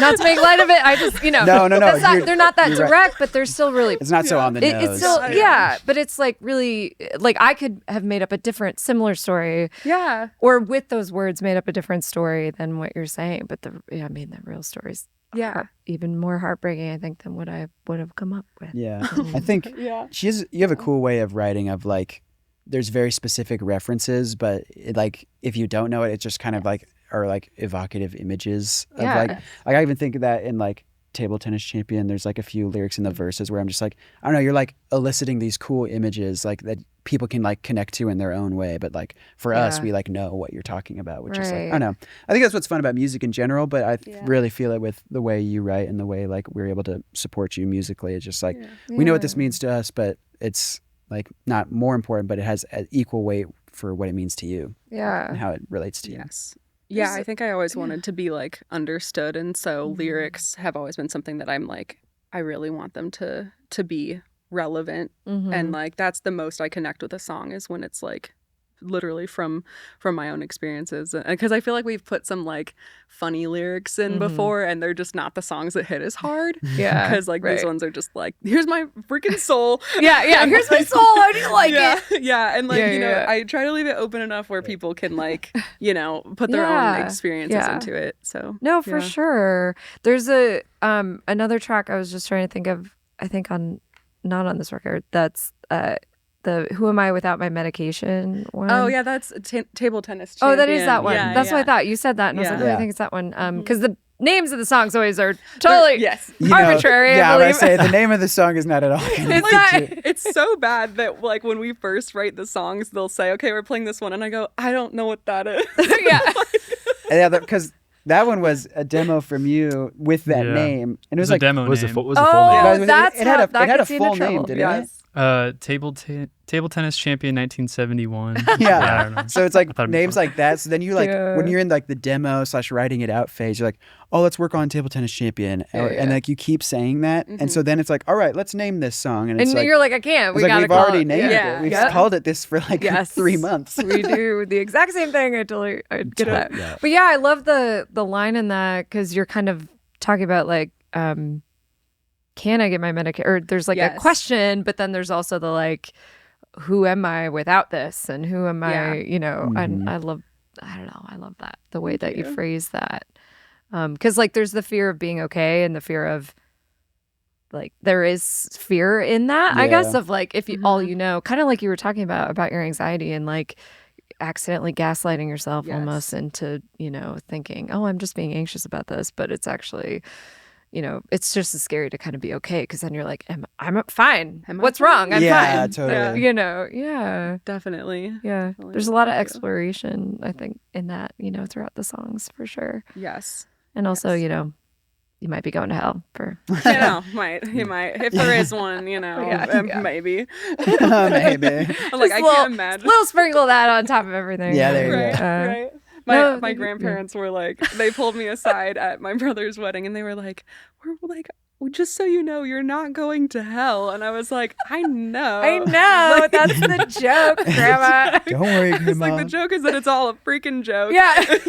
S2: Not to make light of it. I just
S1: No.
S2: That's not, they're not that
S1: you're
S2: direct, but they're still really.
S1: It's not so on the nose.
S2: It's still but it's like really like I could have made up a different similar story.
S5: Yeah.
S2: Or with those words made up a different story than what you're saying, but the real story's even more heartbreaking, I think, than what I would have come up with.
S1: Yeah, I think you have a cool way of writing of like. There's very specific references, but like if you don't know it, it's just kind of like are like evocative images of like I even think of that in like Table Tennis Champion. There's like a few lyrics in the verses where I'm just like, I don't know, you're like eliciting these cool images like that people can like connect to in their own way, but like for us we like know what you're talking about, which is like I don't know. I think that's what's fun about music in general, but I really feel it with the way you write and the way like we're able to support you musically. It's just like we know what this means to us, but it's like not more important, but it has an equal weight for what it means to you.
S2: Yeah.
S1: And how it relates to you.
S5: Yes. Yeah, I think I always wanted to be like understood, and so lyrics have always been something that I'm like, I really want them to be relevant, and like that's the most I connect with a song is when it's like literally from my own experiences, because I feel like we've put some like funny lyrics in before, and they're just not the songs that hit as hard.
S2: Yeah,
S5: because like these ones are just like, here's my freaking soul.
S2: Here's my soul. How do you like it?
S5: Yeah, and like I try to leave it open enough where people can like put their own experiences into it. So
S2: no, for sure. There's a another track I was just trying to think of. I think not on this record. That's the Who Am I Without My Medication one.
S5: Oh yeah, that's Table Tennis Champion.
S2: Oh, that is that one.
S5: Yeah,
S2: that's what I thought. You said that, and I was like, oh, I think it's that one. Because the names of the songs always are totally arbitrary.
S1: I
S2: believe.
S1: would say the name of the song is not at all.
S5: It's so bad that like when we first write the songs, they'll say, okay, we're playing this one, and I go, I don't know what that is.
S1: Yeah, because that one was a demo from you with that name, and it was like
S4: demo name.
S3: Was the full name?
S1: It had a full name, didn't it?
S4: Table Tennis Champion 1971.
S1: Yeah.
S4: I don't know.
S1: So it's like names like that. So then you like when you're in like the demo / writing it out phase, you're like, oh, let's work on Table Tennis Champion, and like you keep saying that, and so then it's like, all right, let's name this song, and it's like,
S2: you're like, I can't.
S1: We've already named it. We've called it this for like 3 months.
S2: We do the exact same thing. I get that. Yeah. But yeah, I love the line in that because you're kind of talking about like, can I get my Medicare? Or there's like a question, but then there's also the like, who am I without this? And who am I, and I love that, the way that you phrase that. Because like there's the fear of being okay and the fear of like, there is fear in that, I guess, of like, if you all kind of like you were talking about your anxiety and like accidentally gaslighting yourself almost into, thinking, oh, I'm just being anxious about this. But it's actually, it's just as scary to kind of be okay, because then you're like, I'm fine. What's wrong? I'm fine.
S1: Totally.
S5: Definitely.
S2: Yeah.
S5: Totally.
S2: There's a lot of exploration, I think, in that, throughout the songs for sure.
S5: Yes.
S2: And also, you might be going to hell for.
S5: He might. If there is one, maybe.
S1: Maybe.
S5: I'm like, I can't imagine.
S2: Little sprinkle of that on top of everything.
S1: Yeah, there you go.
S5: Right. My grandparents were like, they pulled me aside at my brother's wedding, and they were like, well, just so you know, you're not going to hell. And I was like, I know.
S2: Like, that's the joke, Grandma.
S1: Don't worry, Grandma.
S5: It's like, the joke is that it's all a freaking joke.
S2: Yeah. That's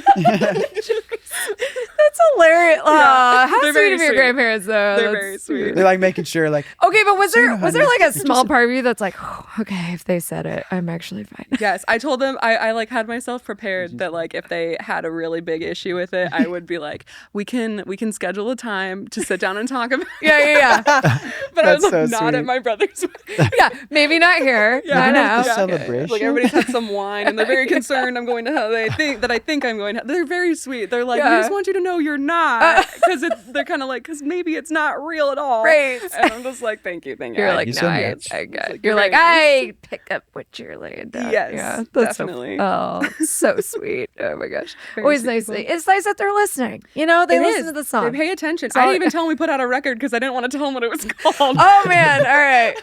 S2: hilarious. How sweet of your grandparents, though.
S5: They're very sweet.
S1: They're like making sure, like.
S2: Okay, but was there like a small part of you that's like, oh, okay, if they said it, I'm actually fine.
S5: Yes, I told them, I like had myself prepared that like if they had a really big issue with it, I would be like, we can schedule a time to sit down and talk about it.
S2: Yeah.
S5: But I was like,
S1: so
S5: not
S1: sweet.
S5: at my brother's wedding.
S2: Yeah, maybe not here.
S5: Yeah,
S2: not now.
S1: The celebration.
S5: Like everybody's had some wine and they're very concerned I'm going to hell. I think I'm going to hell. They're very sweet. They're like, like, we just want you to know you're not, because they're kind of like, because maybe it's not real at all.
S2: Right.
S5: And I'm just like, thank you.
S2: You're like,
S1: you
S2: no,
S1: so
S2: I
S1: much.
S2: got.
S5: Like,
S2: You're like,
S5: right.
S2: I pick up what you're laying down.
S5: Yes,
S2: yeah, that's
S5: definitely.
S2: So sweet. Oh my gosh.
S5: Very
S2: Always
S5: sweet
S2: nice.
S5: people.
S2: It's nice that they're listening. You know, they
S5: It
S2: listen
S5: is.
S2: to the song.
S5: They pay attention.
S2: So-
S5: I didn't even tell them we put out a record because I didn't want to tell them what it was called.
S2: Oh man! All right.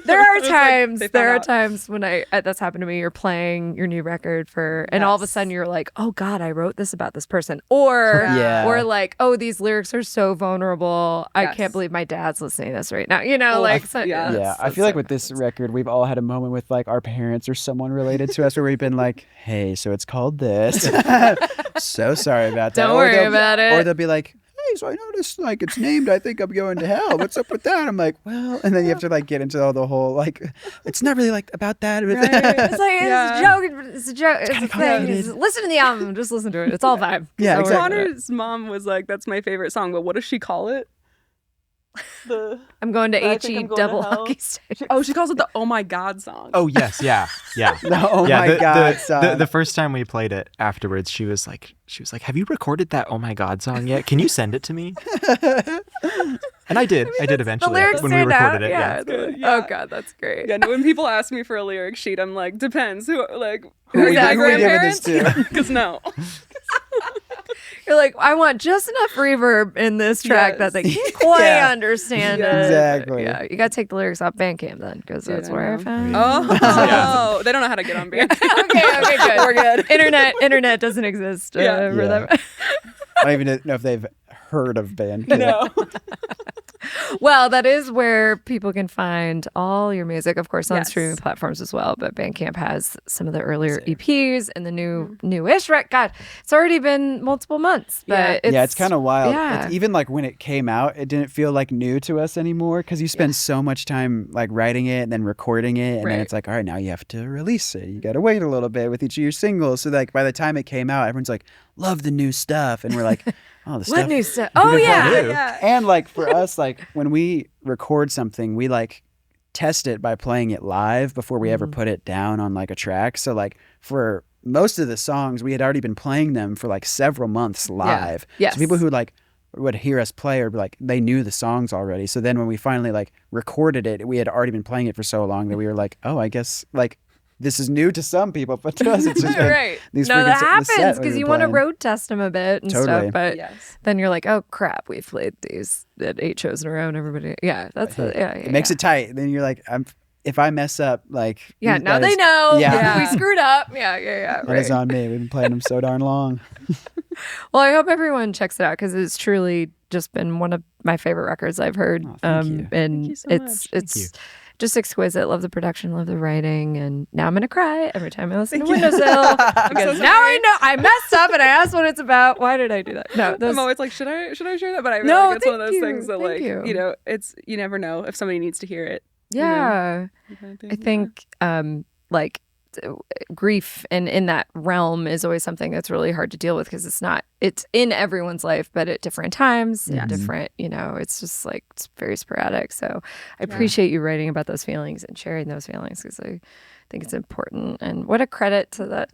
S2: There are
S5: It was like,
S2: times.
S5: they
S2: there are
S5: found out.
S2: times when that's happened to me. You're playing your new record and all of a
S5: Yes.
S2: sudden you're like, oh God, I wrote this about this person, or
S1: Yeah.
S2: or like, oh, these lyrics are so vulnerable. I
S5: Yes.
S2: can't believe my dad's listening to this right now. You know,
S5: Oh,
S2: like, so,
S5: yeah.
S1: Yeah, I feel like with this record, we've all had a moment with like our parents or someone related to us where we've been like, "Hey, so it's called this." So sorry about that.
S2: Don't
S1: Or
S2: worry
S1: they'll-
S2: about it.
S1: Or they'll be like, "Hey, so I noticed like it's named. I think I'm going to hell. What's up with that?" I'm like, "Well," and then you have to like get into all the whole like, it's not really like about that.
S2: It's like it's
S5: Yeah.
S2: a joke. It's a joke. It's a thing.
S1: complicated.
S2: Just listen to the album. Just listen to it. It's all vibe.
S1: Yeah,
S2: Don't worry
S1: exactly.
S2: about it.
S5: Connor's mom was like, "That's my favorite song," but what does she call it?
S2: I'm going to
S5: I think
S2: HE
S5: I'm going to
S2: double
S5: hell.
S2: hockey stick.
S5: Oh, she calls it the "Oh My God" song.
S3: Oh yes, yeah.
S1: Oh
S3: Yeah,
S1: my God,
S3: the,
S1: son.
S3: the first time we played it afterwards, she was like, "Have you recorded that Oh My God song yet? Can you send it to me?" And I did
S2: The
S3: eventually
S2: lyrics
S3: when we
S2: stand
S3: recorded
S2: out.
S3: it. Yeah.
S5: good.
S2: Oh
S5: Yeah.
S2: God, that's great.
S5: Yeah, no, when people ask me for a lyric sheet, I'm like, depends. Who
S1: Who
S5: are
S1: we-
S5: my
S1: who we giving this
S5: grandparents? Because no.
S2: You're like, I want just enough reverb in this track that they can't quite
S1: Yeah.
S2: understand
S5: Yeah.
S2: it.
S1: Exactly.
S2: Yeah, you gotta take the lyrics off Bandcamp then, because
S5: Dude,
S2: that's
S5: I
S2: where I
S5: know.
S2: found.
S5: Oh, they don't know how to get on Bandcamp.
S2: okay, good.
S5: We're good.
S2: Internet doesn't exist for
S5: Yeah.
S1: Yeah.
S2: them.
S1: I don't even know if they've heard of Bandcamp.
S5: No.
S2: Well, that is where people can find all your music, of course, on
S5: Yes.
S2: streaming platforms as well. But Bandcamp has some of the earlier EPs and the newish record. God, it's already been multiple months, but
S5: Yeah.
S1: It's kind of wild.
S2: Yeah.
S1: It's, even like when it came out, it didn't feel like new to us anymore because you spend so much time like writing it and then recording it, and then
S2: Right.
S1: it's like, all right, now you have to release it. You got to wait a little bit with each of your singles. So like by the time it came out, everyone's like, love the new stuff, and we're like, oh, the
S2: what
S1: stuff.
S2: new stuff? Oh
S1: New.
S2: yeah,
S5: Yeah.
S1: And like for us, like when we record something, we like test it by playing it live before we ever put it down on like a track. So like for most of the songs, we had already been playing them for like several months live.
S2: Yes.
S1: So people who like would hear us play or be like they knew the songs already. So then when we finally like recorded it, we had already been playing it for so long that we were like, oh, I guess like this is new to some people, but to us it's just been
S2: right.
S1: these
S2: No,
S1: freaking
S2: that
S1: the set
S2: happens
S1: we've
S2: because
S1: been
S2: you want to
S1: playing.
S2: road test them a bit and
S1: Totally.
S2: stuff. But
S5: Yes.
S2: then you're like, oh crap, we've played these at 8 shows in a row, and everybody,
S1: It makes it tight. Then you're like, if I mess up, like
S2: Yeah, now
S1: that
S2: they
S1: is-
S2: know.
S1: Yeah.
S2: We screwed up. Yeah.
S1: That is
S2: Right.
S1: on me. We've been playing them so darn long.
S2: Well, I hope everyone checks it out because it's truly just been one of my favorite records I've heard.
S1: Oh, thank you.
S2: And
S5: you so
S2: it's
S5: much.
S2: it's just exquisite. Love the production, love the writing, and now I'm gonna cry every time I listen to
S5: Thank you.
S2: Windowsill because
S5: so
S2: now I
S5: sorry.
S2: know I messed up and I asked what it's about. Why did I do that? No, those,
S5: I'm always like, should I share that? But I feel
S2: No,
S5: like it's one of
S2: thank
S5: those
S2: you.
S5: things that,
S2: Thank
S5: like,
S2: you.
S5: you know, it's you never know if somebody needs to hear it.
S2: yeah.
S5: Kind of
S2: I
S5: thing,
S2: think like grief and in that realm is always something that's really hard to deal with because it's in everyone's life, but at different times and different, it's just like it's very sporadic. So I appreciate you writing about those feelings and sharing those feelings because I think it's important. And what a credit to that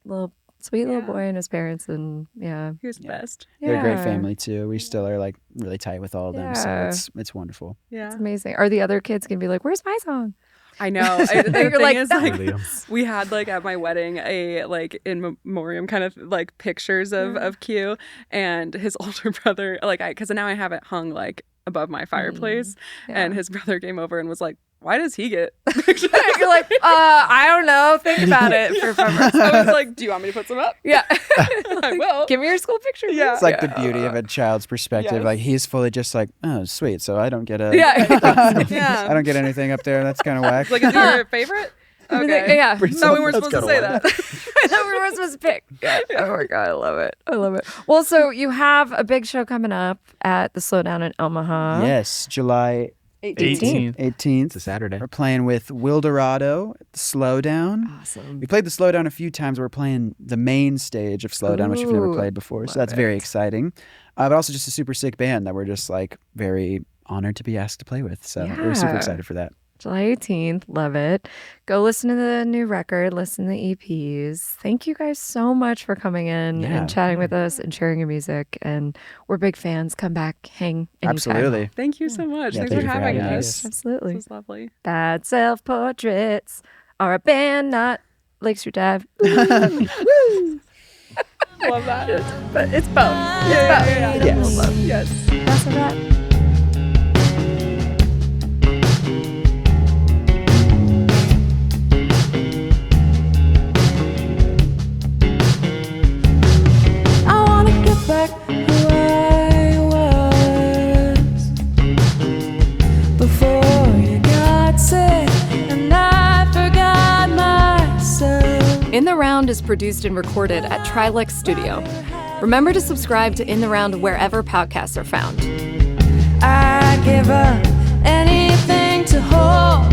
S2: little sweet little boy and his parents. And
S5: He was the best.
S1: They're a great
S2: Yeah.
S1: family too. We still are like really tight with all of them. So
S2: Yeah.
S1: it's wonderful.
S5: Yeah.
S2: It's amazing. Are the other kids gonna be like, "Where's my song?"
S5: I know. The
S2: You're
S5: thing
S2: like,
S5: is,
S2: "That
S5: like,
S3: was-
S5: we had like at my wedding a like in memoriam kind of like pictures of Q and his older brother. Like because now I have it hung like above my fireplace, and his brother came over and was like, "Why does he get pictures?"
S2: You're like, I don't know. Think about it for 5 minutes.
S5: I was like, "Do you want me to put some up?"
S2: Yeah.
S5: I will.
S2: Give me your school picture.
S5: Yeah.
S1: It's like the beauty of a child's perspective.
S5: Yes.
S1: Like he's fully just like, oh, sweet. So I don't get a,
S2: Yeah.
S5: Yeah.
S1: I don't get anything up there. That's kind of whack.
S5: Like, is he your favorite? Okay.
S2: Yeah.
S5: No, we weren't supposed to say that.
S2: I thought we were supposed to pick. Yeah. Oh my God, I love it. I love it. Well, so you have a big show coming up at the Slowdown in Omaha.
S1: Yes, July
S4: 18th.
S1: 18th.
S3: It's a Saturday.
S1: We're playing with Wildorado at the Slowdown.
S2: Awesome.
S1: We played the Slowdown a few times. We're playing the main stage of Slowdown, which we've never
S2: Ooh,
S1: played before. So
S2: love
S1: that's very
S2: it.
S1: exciting. But also just a super sick band that we're just like very honored to be asked to play with. So we're super
S2: Yeah.
S1: excited for that.
S2: July 18th. Love it. Go listen to the new record, listen to the EPs. Thank you guys so much for coming in and chatting with us and sharing your music. And we're big fans. Come back, hang anytime.
S1: Absolutely.
S5: Thank you so much.
S1: Yeah,
S5: Thanks
S1: thank
S5: for
S1: you for
S5: having
S1: having
S5: us.
S1: us.
S2: Absolutely.
S5: This was lovely.
S2: Bad Self-Portraits are a band, not Lake Street Dive.
S5: Love that.
S2: But it's both.
S5: Yeah.
S2: Yes. That's a wrap.
S6: I wanna get back who I was before you got sick and I forgot myself.
S2: In the Round is produced and recorded at Trilix Studio. Remember to subscribe to In the Round wherever podcasts are found.
S6: I give up anything to hold